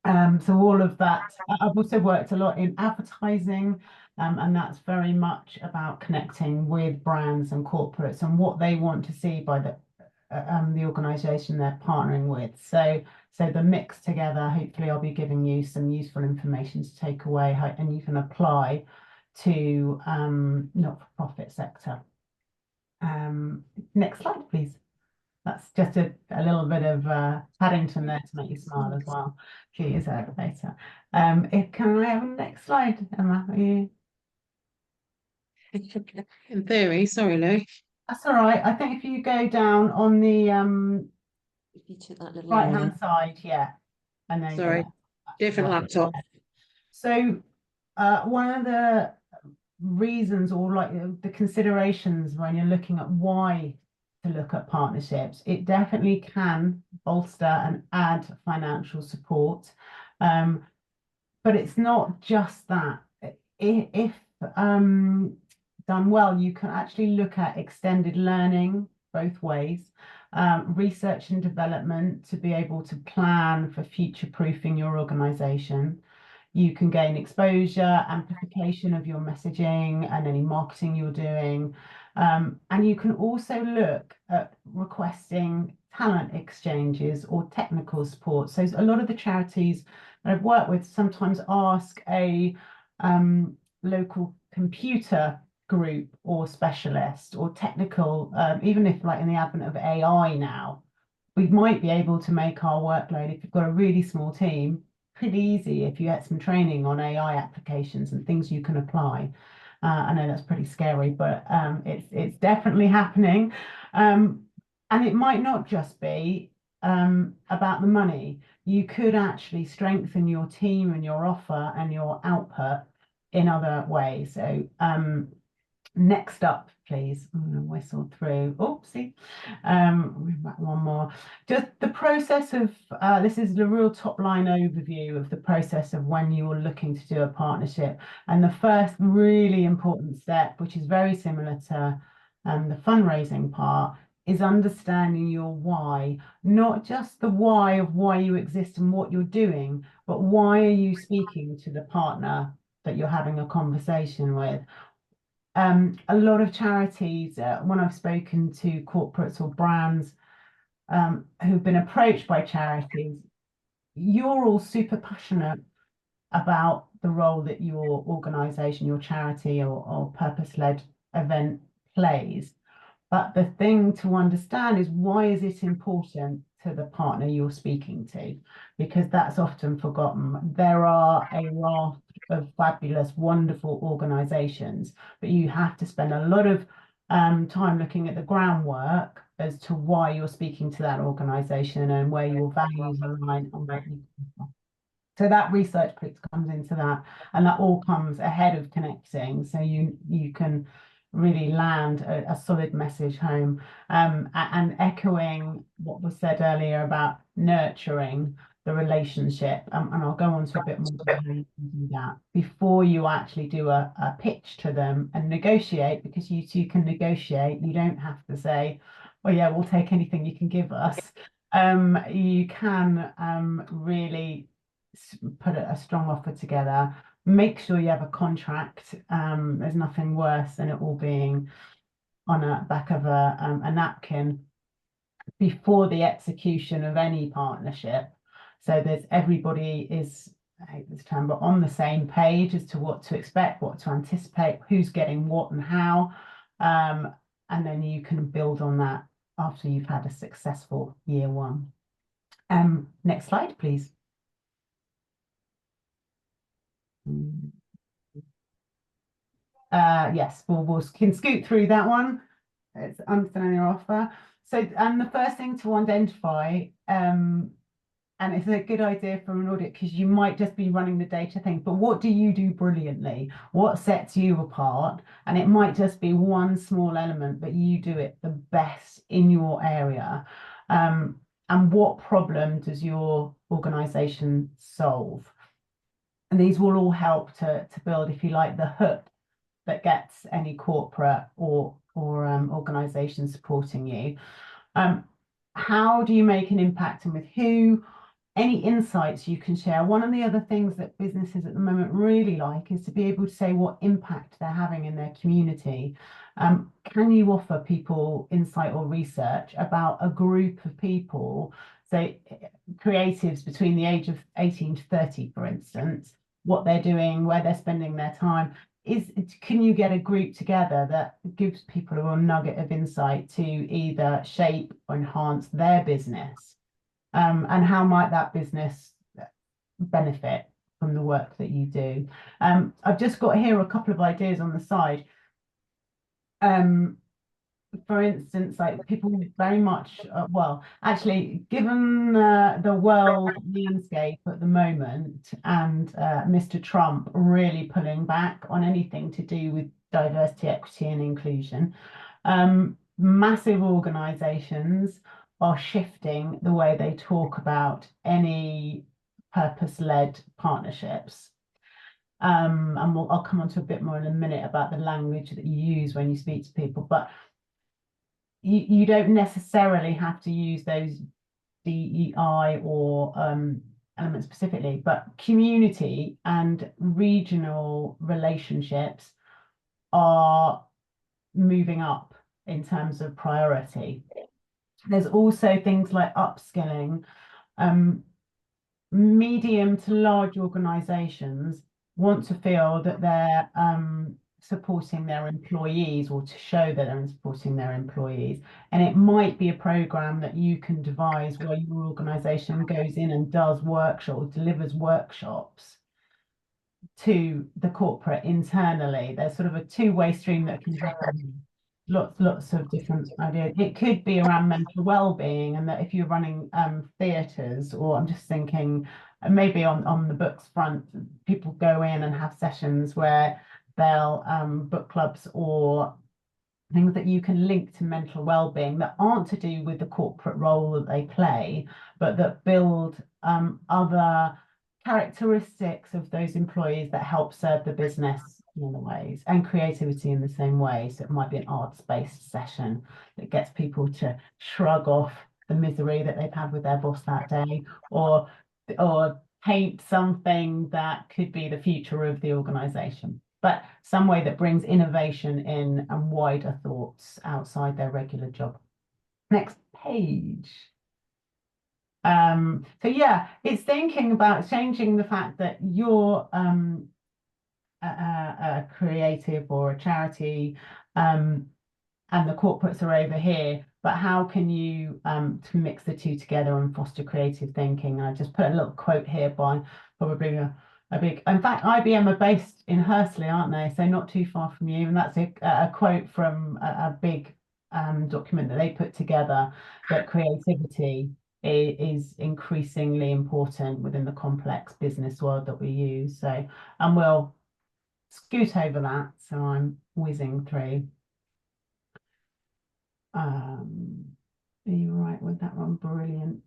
So all of that. I've also worked a lot in advertising, and that's very much about connecting with brands and corporates and what they want to see by the organisation they're partnering with. So the mix together, hopefully I'll be giving you some useful information to take away, and you can apply to not-for-profit sector. Next slide, please. That's just a little bit of Paddington there to make you smile as well. She is later. Can I have a next slide, Emma? Are you? In theory, sorry, Lou. That's all right. I think if you go down on the If you took that little right-hand side, yeah. And then sorry, different laptop. So one of the reasons, or like the considerations when you're looking at why to look at partnerships, it definitely can bolster and add financial support, but it's not just that. If done well, you can actually look at extended learning both ways, research and development to be able to plan for future-proofing your organisation. You can gain exposure, amplification of your messaging and any marketing you're doing. And you can also look at requesting talent exchanges or technical support. So a lot of the charities that I've worked with sometimes ask a local computer group or specialist or technical, even if like in the advent of AI now, we might be able to make our workload, if you've got a really small team, pretty easy if you get some training on AI applications and things you can apply. I know that's pretty scary, but it's definitely happening. And it might not just be about the money. You could actually strengthen your team and your offer and your output in other ways. So next up, please. I'm going to whistle through. Oopsie. One more. Just the process of, this is the real top line overview of the process of when you're looking to do a partnership. And the first really important step, which is very similar to the fundraising part, is understanding your why. Not just the why of why you exist and what you're doing, but why are you speaking to the partner that you're having a conversation with. A lot of charities, when I've spoken to corporates or brands who've been approached by charities, you're all super passionate about the role that your organisation, your charity or purpose-led event plays. But the thing to understand is, why is it important to the partner you're speaking to? Because that's often forgotten. There are a raft of fabulous, wonderful organisations, but you have to spend a lot of time looking at the groundwork as to why you're speaking to that organisation and where your values align and what you can. So that research piece comes into that, and that all comes ahead of connecting, so you can really land a solid message home. And echoing what was said earlier about nurturing the relationship, and I'll go on to a bit more about how you can do that before you actually do a pitch to them and negotiate, because you two can negotiate. You don't have to say, well, yeah, we'll take anything you can give us. You can really put a strong offer together. Make sure you have a contract. There's nothing worse than it all being on the back of a napkin before the execution of any partnership. So there's everybody is, I hate this term, but on the same page as to what to expect, what to anticipate, who's getting what and how. And then you can build on that after you've had a successful year one. Next slide, please. Yes, we can scoot through that one. It's understanding your offer. So, and the first thing to identify, and it's a good idea for an audit, because you might just be running the data thing, but what do you do brilliantly? What sets you apart? And it might just be one small element, but you do it the best in your area. And what problem does your organisation solve? And these will all help to build, if you like, the hook that gets any corporate or organisation supporting you. How do you make an impact, and with who? Any insights you can share. One of the other things that businesses at the moment really like is to be able to say what impact they're having in their community. Can you offer people insight or research about a group of people, say creatives between the age of 18 to 30, for instance, what they're doing, where they're spending their time? Can you get a group together that gives people a real nugget of insight to either shape or enhance their business? And how might that business benefit from the work that you do? I've just got here a couple of ideas on the side. For instance, like people very much, well, actually, given the world landscape at the moment, and Mr. Trump really pulling back on anything to do with diversity, equity, and inclusion, massive organisations are shifting the way they talk about any purpose-led partnerships. And I'll come on to a bit more in a minute about the language that you use when you speak to people, but you don't necessarily have to use those DEI or elements specifically, but community and regional relationships are moving up in terms of priority. There's also things like upskilling. Medium to large organizations want to feel that they're supporting their employees, or to show that they're supporting their employees. And it might be a program that you can devise where your organization goes in and does workshops, delivers workshops to the corporate internally. There's sort of a two-way stream that can happen. Lots of different ideas. It could be around mental well-being, and that if you're running theatres, or I'm just thinking maybe on the books front, people go in and have sessions where they'll book clubs or things that you can link to mental well-being that aren't to do with the corporate role that they play, but that build other characteristics of those employees that help serve the business in other ways, and creativity in the same way. So it might be an arts-based session that gets people to shrug off the misery that they've had with their boss that day, or paint something that could be the future of the organization, but some way that brings innovation in and wider thoughts outside their regular job. Next page. So yeah, it's thinking about changing the fact that you're a creative or a charity, and the corporates are over here, but how can you to mix the two together and foster creative thinking? And I just put a little quote here by probably a big, in fact, IBM are based in Hursley, aren't they? So not too far from you. And that's a quote from a big document that they put together, that creativity is increasingly important within the complex business world that we use. So, and we'll scoot over that. So I'm whizzing through. Are you right with that one? Brilliant.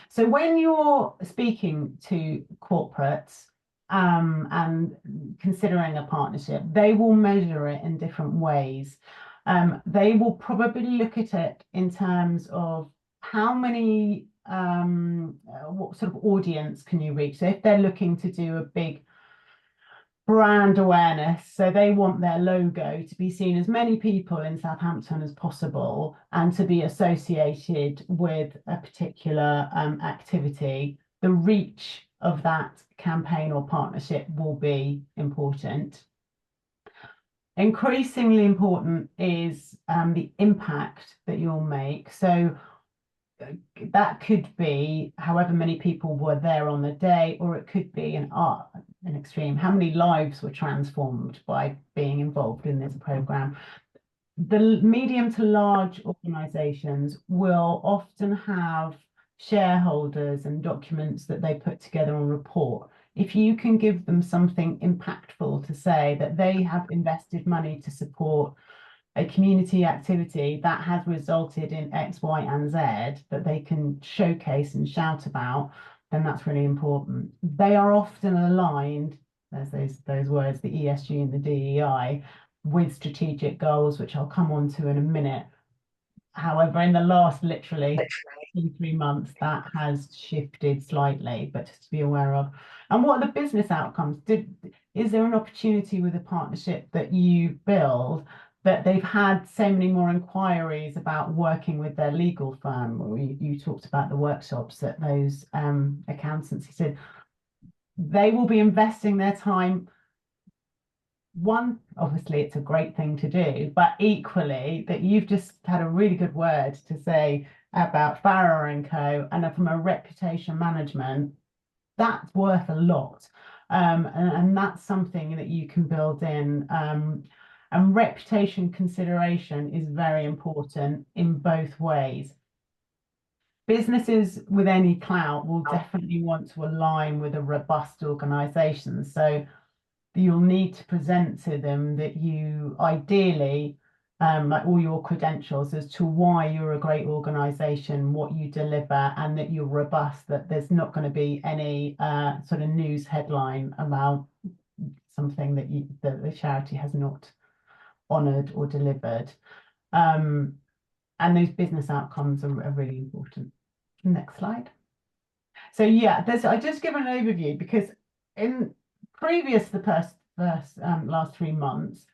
So when you're speaking to corporates and considering a partnership, they will measure it in different ways. They will probably look at it in terms of how many, what sort of audience can you reach? So if they're looking to do a big brand awareness, so they want their logo to be seen as many people in Southampton as possible, and to be associated with a particular activity, the reach of that campaign or partnership will be important. Increasingly important is the impact that you'll make. So that could be however many people were there on the day, or it could be an extreme, how many lives were transformed by being involved in this program. The medium to large organizations will often have shareholders and documents that they put together on report. If you can give them something impactful to say that they have invested money to support a community activity that has resulted in X, Y, and Z, that they can showcase and shout about, then that's really important. They are often aligned, there's those words, the ESG and the DEI, with strategic goals, which I'll come on to in a minute. However, in the last literally 2-3 months, that has shifted slightly, but just to be aware of. And what are the business outcomes? Is there an opportunity with a partnership that you build that they've had so many more inquiries about working with their legal firm? Or you talked about the workshops that those accountants said. They will be investing their time. One, obviously it's a great thing to do, but equally that you've just had a really good word to say about Farrer & Co, and from a reputation management, that's worth a lot. And that's something that you can build in. And reputation consideration is very important in both ways. Businesses with any clout will definitely want to align with a robust organization. So you'll need to present to them that you ideally, like all your credentials as to why you're a great organization, what you deliver, and that you're robust, that there's not going to be any sort of news headline about something that the charity has not honoured or delivered. And those business outcomes are really important. Next slide. So yeah, I just given an overview because in the last 3 months,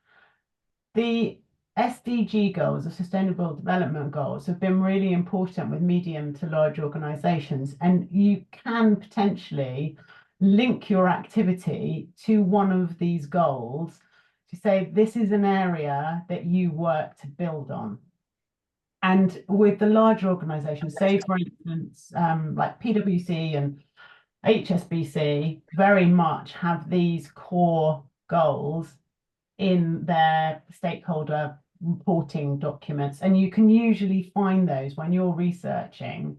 the SDG goals, the Sustainable Development Goals, have been really important with medium to large organisations, and you can potentially link your activity to one of these goals to say this is an area that you work to build on. And with the larger organisations, say for instance, like PwC and HSBC, very much have these core goals in their stakeholder reporting documents, and you can usually find those when you're researching.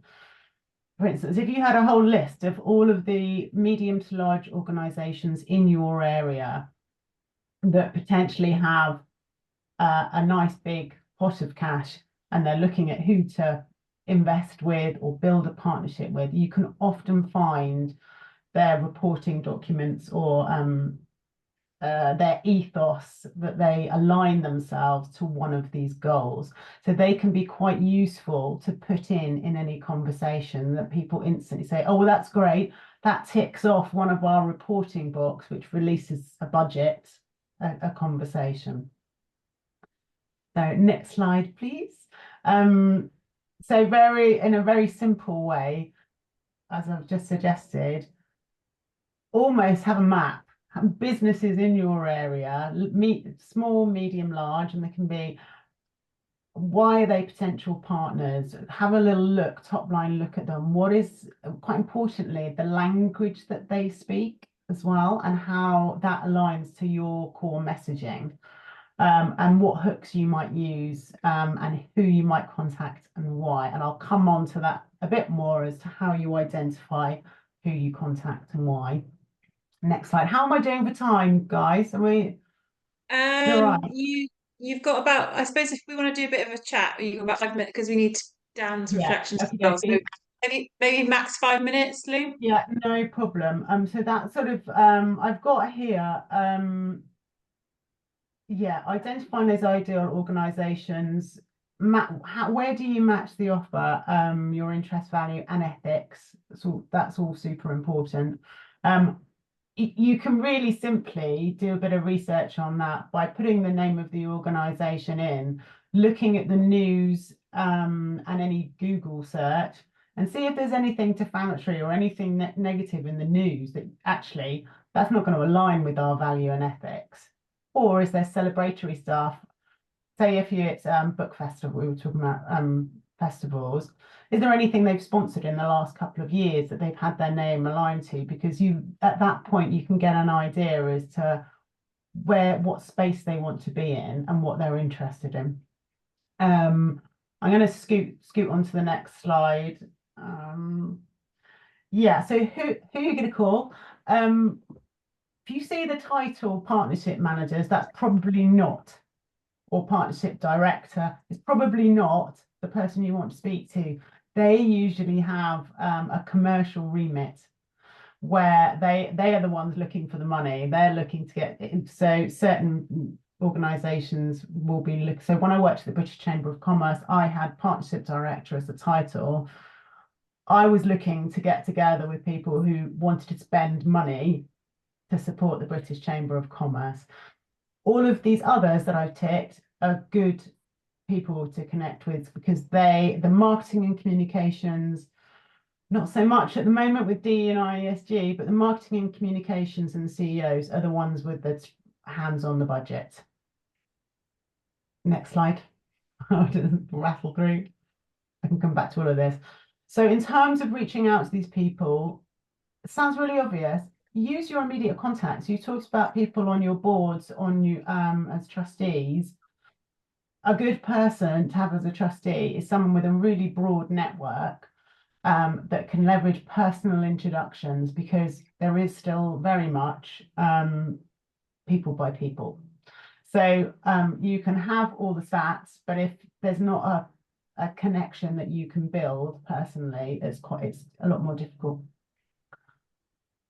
For instance, if you had a whole list of all of the medium to large organisations in your area that potentially have a nice big pot of cash, and they're looking at who to invest with or build a partnership with, you can often find their reporting documents or their ethos, that they align themselves to one of these goals. So they can be quite useful to put in any conversation, that people instantly say, oh, well, that's great. That ticks off one of our reporting box, which releases a budget, a conversation. So next slide, please. So in a very simple way, as I've just suggested, almost have a map. Businesses in your area, small, medium, large, and they can be, why are they potential partners? Have a little look, top line look at them. What is, quite importantly, the language that they speak as well, and how that aligns to your core messaging, and what hooks you might use, and who you might contact and why. And I'll come on to that a bit more as to how you identify who you contact and why. Next slide. How am I doing for time, guys? Are we? Right. You've got about, I suppose, if we want to do a bit of a chat, you've got about 5 minutes, because we need Dan's reflections as well. So maybe max 5 minutes, Lou. Yeah, no problem. So that sort of I've got here yeah, identifying those ideal organisations. Where do you match the offer, your interest, value, and ethics? So that's all super important. You can really simply do a bit of research on that by putting the name of the organisation in, looking at the news and any Google search, and see if there's anything defamatory or anything negative in the news that actually that's not going to align with our value and ethics. Or is there celebratory stuff? Say if it's book festival, we were talking about festivals. Is there anything they've sponsored in the last couple of years that they've had their name aligned to? Because at that point you can get an idea as to what space they want to be in and what they're interested in. I'm going to scoot onto the next slide. Yeah, so who are you going to call? If you see the title partnership managers, that's probably not, or partnership director, it's probably not the person you want to speak to. They usually have a commercial remit where they are the ones looking for the money. They're looking to get in. So certain organisations will be so when I worked at the British Chamber of Commerce, I had partnership director as the title. I was looking to get together with people who wanted to spend money to support the British Chamber of Commerce. All of these others that I've ticked are good people to connect with, because the marketing and communications, not so much at the moment with DE&I ESG, but the marketing and communications and the CEOs are the ones with the hands on the budget. Next slide. I'll just rattle through. I can come back to all of this. So in terms of reaching out to these people, it sounds really obvious. Use your immediate contacts. You talked about people on your boards, on you as trustees. A good person to have as a trustee is someone with a really broad network that can leverage personal introductions, because there is still very much people by people. So you can have all the stats, but if there's not a connection that you can build personally, it's a lot more difficult.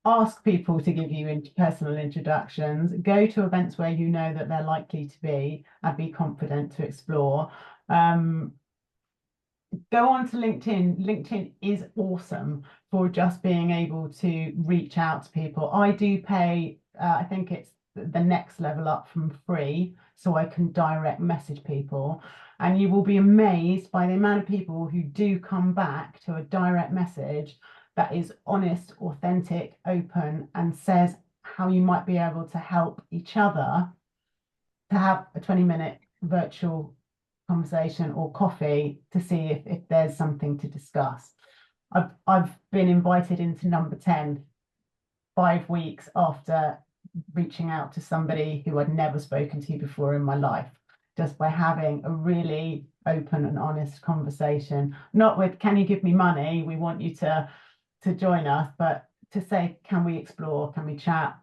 Ask people to give you personal introductions. Go to events where you know that they're likely to be, and be confident to explore. Go on to LinkedIn. LinkedIn is awesome for just being able to reach out to people. I do pay, I think it's the next level up from free, so I can direct message people. And you will be amazed by the amount of people who do come back to a direct message that is honest, authentic, open, and says how you might be able to help each other to have a 20-minute virtual conversation or coffee to see if there's something to discuss. I've been invited into number 10 5 weeks after reaching out to somebody who I'd never spoken to before in my life, just by having a really open and honest conversation, not with, can you give me money, we want you to join us, but to say, can we explore, can we chat,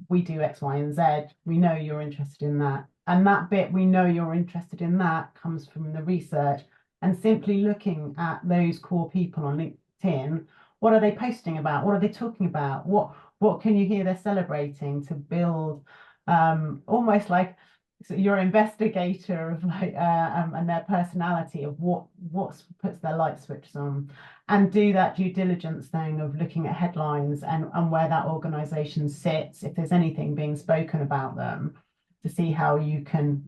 we do X, Y, and Z, we know you're interested in that. And that bit, we know you're interested in that, comes from the research, and simply looking at those core people on LinkedIn. What are they posting about? What are they talking about? What can you hear they're celebrating, to build almost like your investigator of like and their personality of what puts their light switches on, and do that due diligence thing of looking at headlines and where that organization sits, if there's anything being spoken about them, to see how you can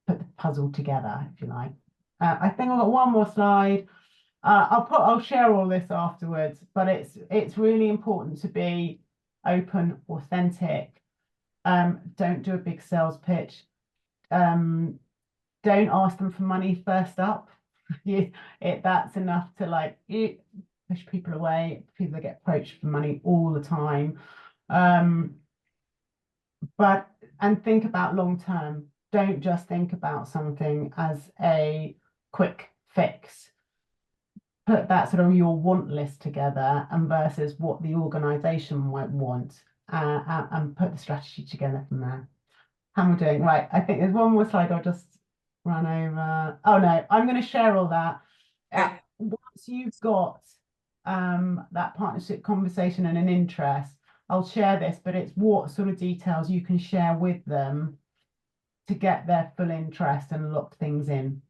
put the puzzle together, if you like. I think I've got one more slide. I'll share all this afterwards, but it's really important to be open, authentic. Don't do a big sales pitch. Don't ask them for money first up. That's enough to like push people away. People that get approached for money all the time. And think about long term. Don't just think about something as a quick fix. Put that sort of your want list together and versus what the organization might want, and put the strategy together from there. How am I doing? Right, I think there's one more slide I'll just run over. Oh no, I'm going to share all that. Once you've got that partnership conversation and an interest, I'll share this, but it's what sort of details you can share with them to get their full interest and lock things in.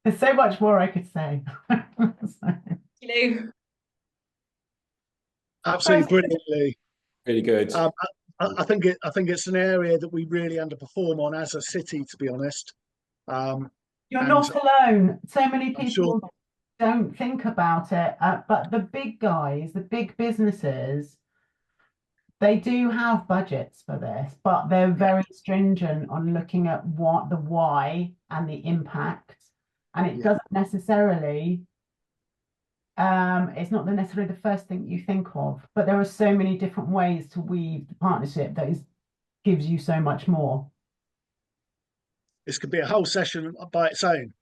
There's so much more I could say. Absolutely brilliantly. Really good. I think it's an area that we really underperform on as a city, to be honest. You're not alone. So many people sure don't think about it, but the big guys, the big businesses, they do have budgets for this, but they're very stringent on looking at what the why and the impact. And it doesn't necessarily, it's not necessarily the first thing you think of, but there are so many different ways to weave the partnership that gives you so much more. This could be a whole session by its own.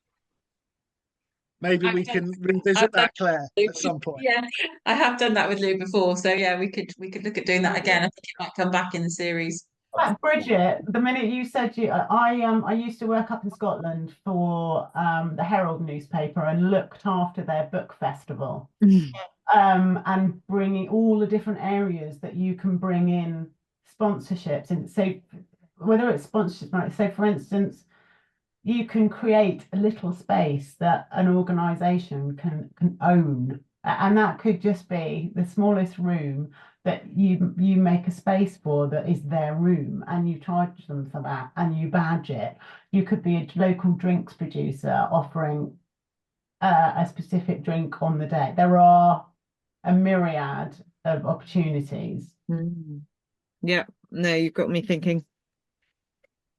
Maybe we can revisit that, Claire, at some point. Yeah, I have done that with Lou before, so yeah, we could look at doing that again. I think it might come back in the series. Bridget, the minute you said I used to work up in Scotland for the Herald newspaper and looked after their book festival, and bringing all the different areas that you can bring in sponsorships. And so whether it's sponsorships, right? So for instance, you can create a little space that an organization can own, and that could just be the smallest room that you make a space for, that is their room, and you charge them for that and you badge it. You could be a local drinks producer offering a specific drink on the day. There are a myriad of opportunities. Yeah, no, you've got me thinking.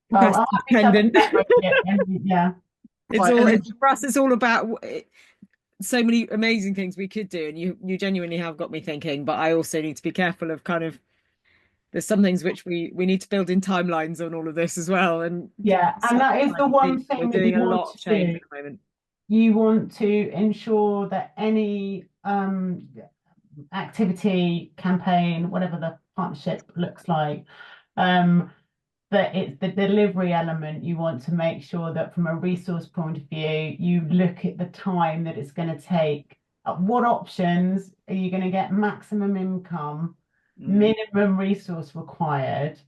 Well, yeah, for us, it's all about so many amazing things we could do, and you genuinely have got me thinking. But I also need to be careful of kind of, there's some things which we need to build in timelines on all of this as well. And and that is the one thing we're doing a lot of change at the moment. You want to ensure that any activity, campaign, whatever the partnership looks like, that it's the delivery element. You want to make sure that from a resource point of view, you look at the time that it's going to take. What options are you going to get maximum income, minimum resource required?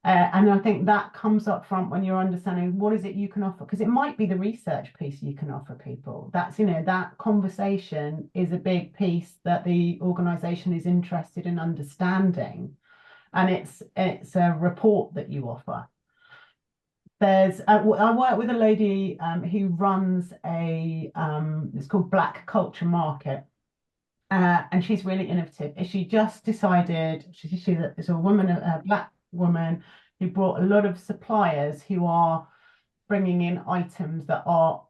And I think that comes up front when you're understanding what is it you can offer, because it might be the research piece you can offer people. That's, that conversation is a big piece that the organisation is interested in understanding. and it's a report that you offer. There's I work with a lady who runs a it's called Black Culture Market, and she's really innovative. She just decided she's a woman, a Black woman who brought a lot of suppliers who are bringing in items that are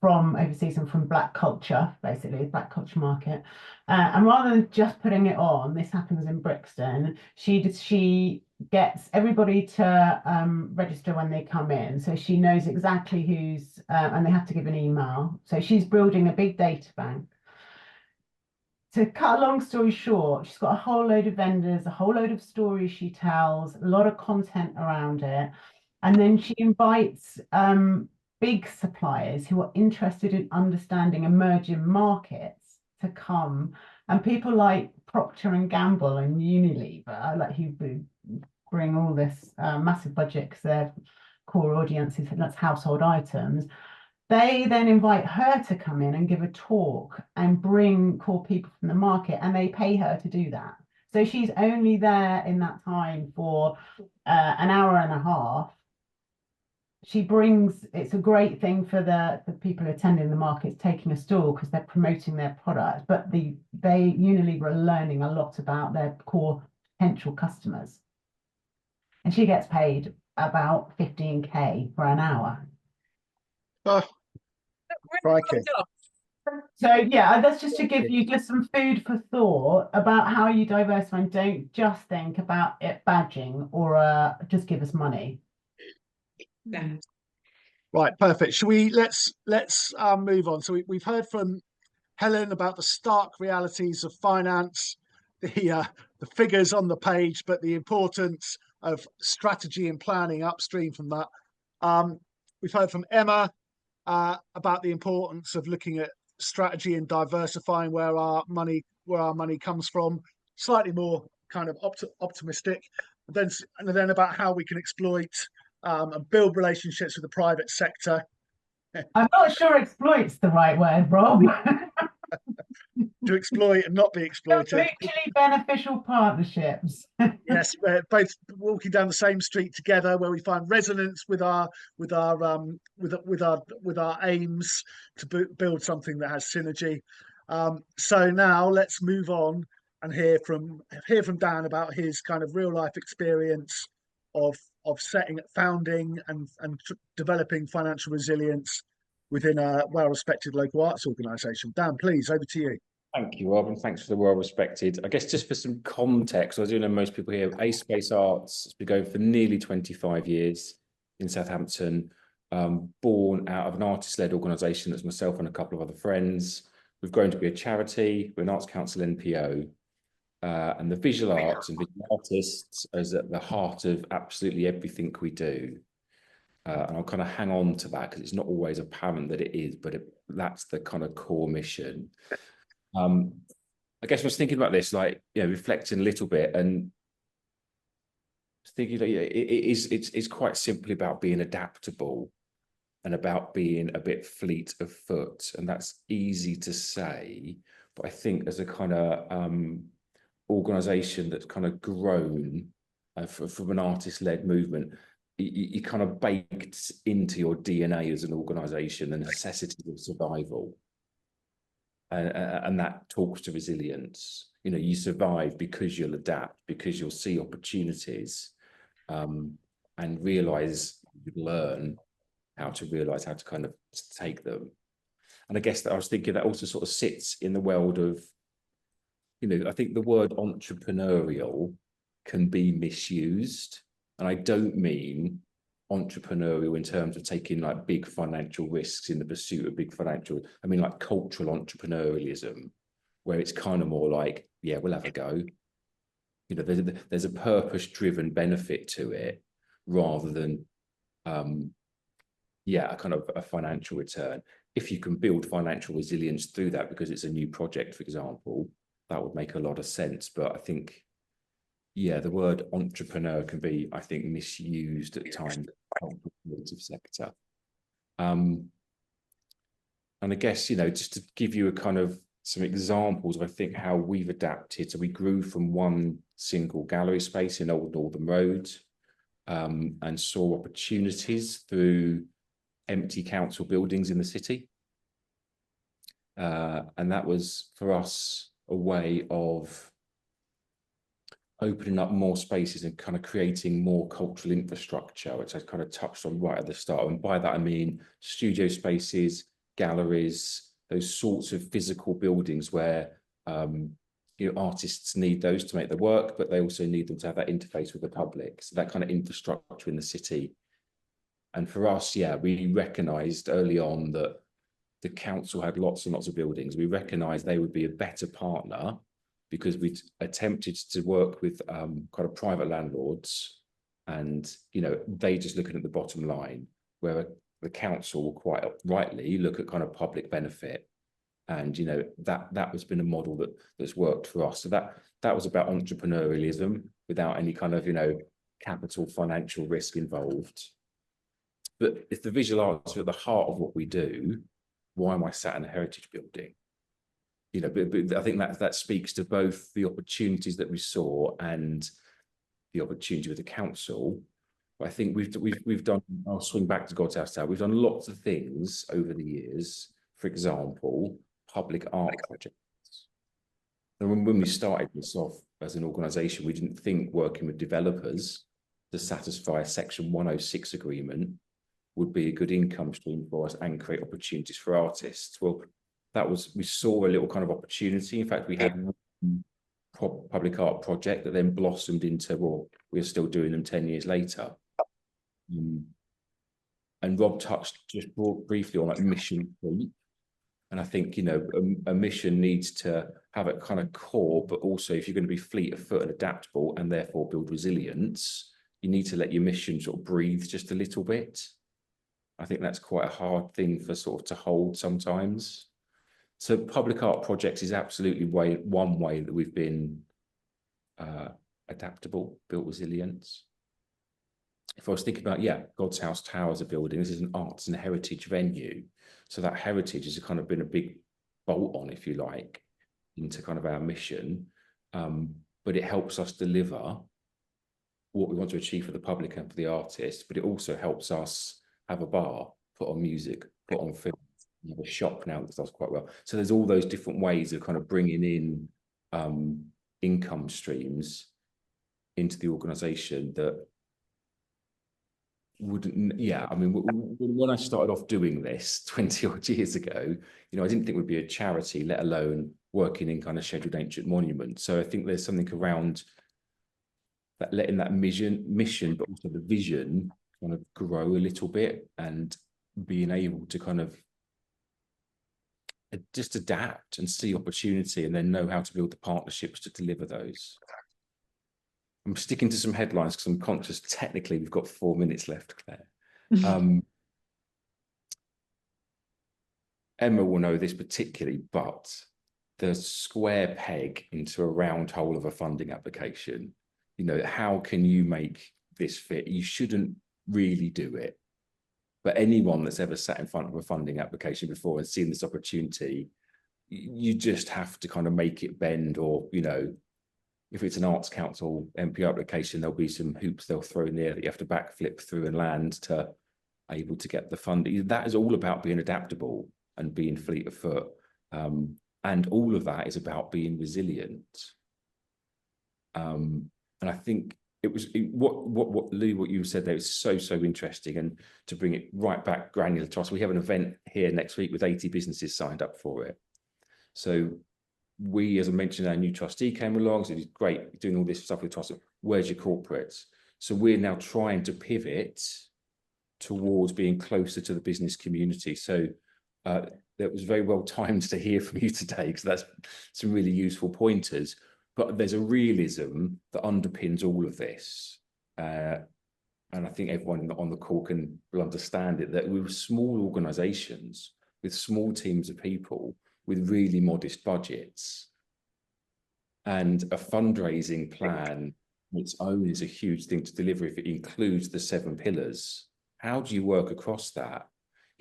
from overseas and from Black culture, basically Black Culture Market. And rather than just putting it on, this happens in Brixton. She gets everybody to register when they come in, so she knows exactly who's and they have to give an email. So she's building a big data bank. To cut a long story short, she's got a whole load of vendors, a whole load of stories she tells, a lot of content around it. And then she invites big suppliers who are interested in understanding emerging markets to come. And people like Procter and Gamble and Unilever, like who bring all this massive budget because their core audience is that's household items. They then invite her to come in and give a talk and bring core people from the market, and they pay her to do that. So she's only there in that time for an hour and a half. She brings, it's a great thing for the people attending the markets taking a stall because they're promoting their product, but Unilever are learning a lot about their core potential customers. And she gets paid about 15k for an hour. Oh, crikey. So yeah, that's just to give you just some food for thought about how you diversify, and don't just think about it badging or just give us money. Yeah. Right, perfect. Shall we let's move on. So we've heard from Helen about the stark realities of finance, the figures on the page, but the importance of strategy and planning upstream from that. We've heard from Emma about the importance of looking at strategy and diversifying where our money comes from. Slightly more kind of optimistic, and then about how we can exploit and build relationships with the private sector. I'm not sure exploit's the right word, Rob. To exploit and not be exploited. Mutually beneficial partnerships. Yes, we're both walking down the same street together, where we find resonance with our aims to build something that has synergy. So now let's move on and hear from Dan about his kind of real life experience of founding and developing financial resilience within a well-respected local arts organisation. Dan, please, over to you. Thank you, Rob, and thanks for the well-respected. I guess just for some context, I do know most people here, A Space Arts has been going for nearly 25 years in Southampton, born out of an artist-led organisation that's myself and a couple of other friends. We've grown to be a charity, we're an Arts Council NPO, and the visual arts and visual artists is at the heart of absolutely everything we do. And I'll kind of hang on to that because it's not always apparent that it is, but that's the kind of core mission. I guess I was thinking about this, like, reflecting a little bit and thinking that it's quite simply about being adaptable and about being a bit fleet of foot. And that's easy to say, but I think as a kind of organisation that's kind of grown from an artist-led movement, you kind of baked into your DNA as an organisation the necessity of survival. And that talks to resilience. You survive because you'll adapt, because you'll see opportunities and learn how to kind of take them. And I guess that I was thinking that also sort of sits in the world of, I think the word entrepreneurial can be misused. And I don't mean entrepreneurial in terms of taking like big financial risks in the pursuit of big financial, I mean like cultural entrepreneurialism, where it's kind of more like, yeah, we'll have a go. There's a purpose-driven benefit to it rather than, a kind of a financial return. If you can build financial resilience through that because it's a new project, for example, that would make a lot of sense. But I think, the word entrepreneur can be, I think, misused at times in the creative sector. And I guess, just to give you a kind of some examples of, I think, how we've adapted. So we grew from one single gallery space in Old Northern Road, and saw opportunities through empty council buildings in the city. And that was, for us, a way of opening up more spaces and kind of creating more cultural infrastructure, which I kind of touched on right at the start. And by that, I mean studio spaces, galleries, those sorts of physical buildings where artists need those to make their work, but they also need them to have that interface with the public. So that kind of infrastructure in the city. And for us, yeah, we recognised early on that the council had lots and lots of buildings. We recognised they would be a better partner because we'd attempted to work with kind of private landlords, and they just looking at the bottom line, where the council will quite rightly look at kind of public benefit. And that has been a model that's worked for us. So that was about entrepreneurialism without any kind of capital financial risk involved. But if the visual arts are at the heart of what we do, why am I sat in a heritage building? But I think that speaks to both the opportunities that we saw and the opportunity with the council. But I think we've done. I'll swing back to God's House Tower. We've done lots of things over the years. For example, public art projects. And when we started this off as an organisation, we didn't think working with developers to satisfy a Section 106 agreement would be a good income stream for us and create opportunities for artists. Well, we saw a little kind of opportunity. In fact, we had one public art project that then blossomed into, well, we're still doing them 10 years later. And Rob touched just briefly on mission creep. And I think, a mission needs to have a kind of core, but also if you're going to be fleet of foot and adaptable and therefore build resilience, you need to let your mission sort of breathe just a little bit. I think that's quite a hard thing for sort of to hold sometimes. So public art projects is absolutely one way that we've been adaptable, built resilience. If I was thinking about, God's House Tower as a building, this is an arts and heritage venue. So that heritage has kind of been a big bolt on, if you like, into kind of our mission. But it helps us deliver what we want to achieve for the public and for the artist, but it also helps us have a bar, put on music, put on film, have a shop now that does quite well. So there's all those different ways of kind of bringing in income streams into the organisation that wouldn't, I mean, when I started off doing this 20 odd years ago, I didn't think we'd be a charity, let alone working in kind of scheduled ancient monuments. So I think there's something around that, letting that mission, but also the vision kind of grow a little bit and being able to kind of just adapt and see opportunity and then know how to build the partnerships to deliver those. I'm sticking to some headlines because I'm conscious technically we've got 4 minutes left, Claire. Emma will know this particularly, but the square peg into a round hole of a funding application, how can you make this fit? You shouldn't really do it. But anyone that's ever sat in front of a funding application before and seen this opportunity, you just have to kind of make it bend, or, if it's an Arts Council MP application, there'll be some hoops they'll throw in there that you have to backflip through and land to able to get the funding. That is all about being adaptable and being fleet of foot. And all of that is about being resilient. And I think what Lou, what you said there is so interesting, and to bring it right back granular to us, we have an event here next week with 80 businesses signed up for it. So we, as I mentioned, our new trustee came along, so he's great doing all this stuff with us. Where's your corporates? So we're now trying to pivot towards being closer to the business community. So that was very well timed to hear from you today, because that's some really useful pointers. But there's a realism that underpins all of this. And I think everyone on the call will understand it, that we were small organisations with small teams of people with really modest budgets. And a fundraising plan on its own is a huge thing to deliver if it includes the 7 pillars. How do you work across that?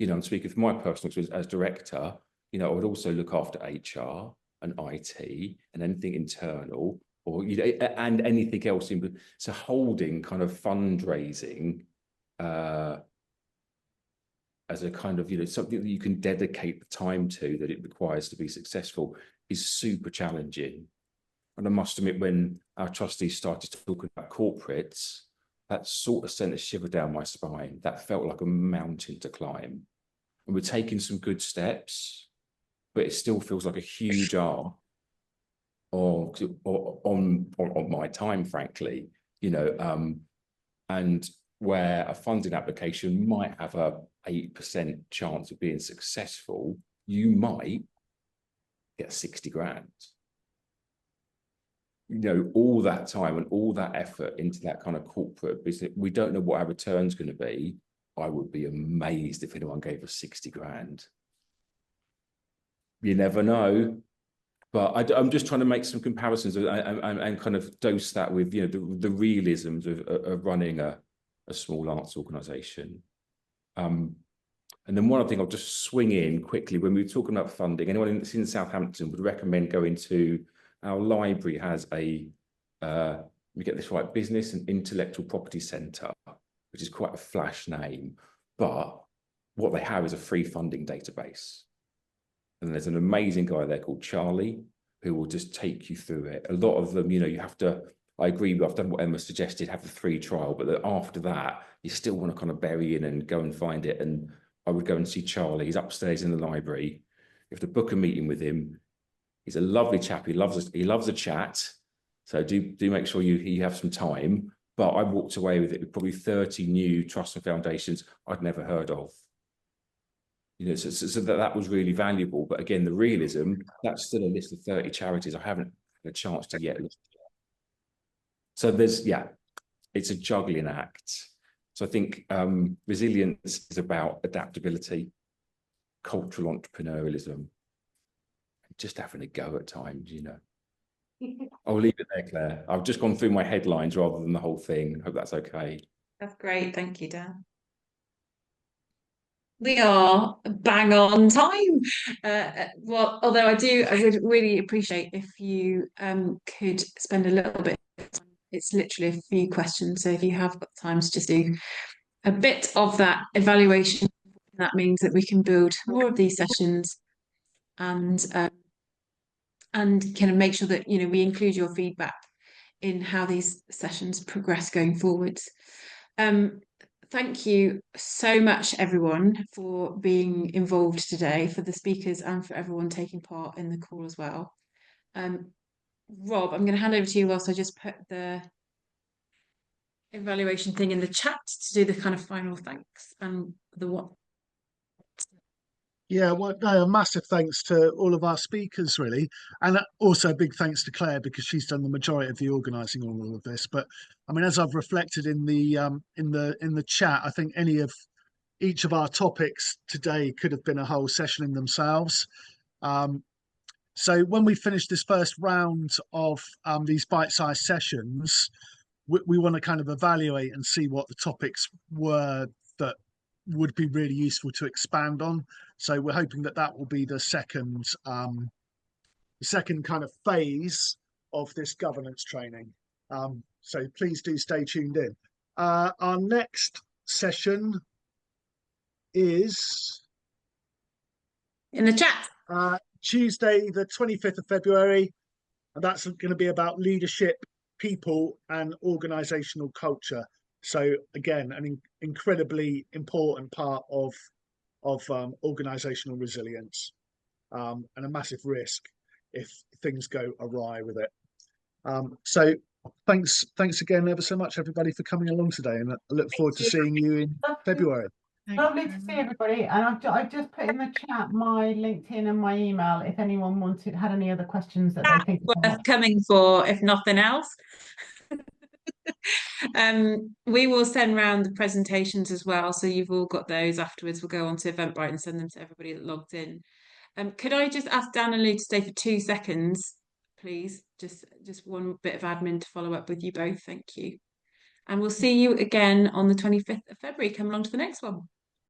I'm speaking from my personal experience as director. You know, I would also look after HR and IT and anything internal, or you know, and anything else in. So holding kind of fundraising as a kind of, you know, something that you can dedicate the time to that it requires to be successful is super challenging. And I must admit, when our trustees started talking about corporates, that sort of sent a shiver down my spine. That felt like a mountain to climb. And we're taking some good steps, but it still feels like a huge arm on my time, frankly, you know, and where a funding application might have a 8% chance of being successful, you might get 60 grand. You know, all that time and all that effort into that kind of corporate business, we don't know what our return's going to be. I would be amazed if anyone gave us 60 grand. You never know. But I'm just trying to make some comparisons and kind of dose that with, you know, the realisms of running a small arts organisation. And then one other thing I'll just swing in quickly, when we were talking about funding, anyone that's in Southampton would recommend going to, our library has a, we get this right, Business and Intellectual Property Centre, which is quite a flash name, but what they have is a free funding database. And there's an amazing guy there called Charlie, who will just take you through it. A lot of them, you know, you have to, I agree, I've done what Emma suggested, have the free trial, but after that, you still want to kind of bury in and go and find it. And I would go and see Charlie. He's upstairs in the library. You have to book a meeting with him. He's a lovely chap. He loves a chat. So do make sure you have some time. But I walked away with it with probably 30 new trusts and foundations I'd never heard of. You know, so that was really valuable. But again, the realism, that's still a list of 30 charities I haven't had a chance to yet look at. So there's, yeah, it's a juggling act. So I think resilience is about adaptability, cultural entrepreneurialism, just having a go at times, you know. I'll leave it there, Claire. I've just gone through my headlines rather than the whole thing. Hope that's okay. That's great. Thank you, Dan. We are bang on time. Well, although I would really appreciate if you could spend a little bit of time. It's literally a few questions. So if you have got time to just do a bit of that evaluation, that means that we can build more of these sessions and kind of make sure that, you know, we include your feedback in how these sessions progress going forwards. Thank you so much, everyone, for being involved today, for the speakers and for everyone taking part in the call as well. Rob, I'm going to hand over to you whilst I just put the evaluation thing in the chat to do the kind of final thanks and the what. Yeah, well, no, a massive thanks to all of our speakers, really, and also a big thanks to Claire, because she's done the majority of the organising on all of this. But I mean, as I've reflected in the chat, I think each of our topics today could have been a whole session in themselves. So when we finish this first round of these bite-sized sessions, we want to kind of evaluate and see what the topics were that would be really useful to expand on. So we're hoping that will be the second kind of phase of this governance training. So please do stay tuned in. Our next session is in the chat. Tuesday, the 25th of February, and that's going to be about leadership, people, and organizational culture. So again, an incredibly important part of organizational resilience, and a massive risk if things go awry with it. So thanks again ever so much, everybody, for coming along today, and I look forward to seeing you in February. Lovely to see everybody, and I've just put in the chat my LinkedIn and my email if anyone had any other questions that they think worth coming for, if nothing else. We will send round the presentations as well, so you've all got those afterwards. We'll go on to Eventbrite and send them to everybody that logged in. Could I just ask Dan and Lou to stay for 2 seconds, please? Just one bit of admin to follow up with you both. Thank you. And we'll see you again on the 25th of February. Come along to the next one.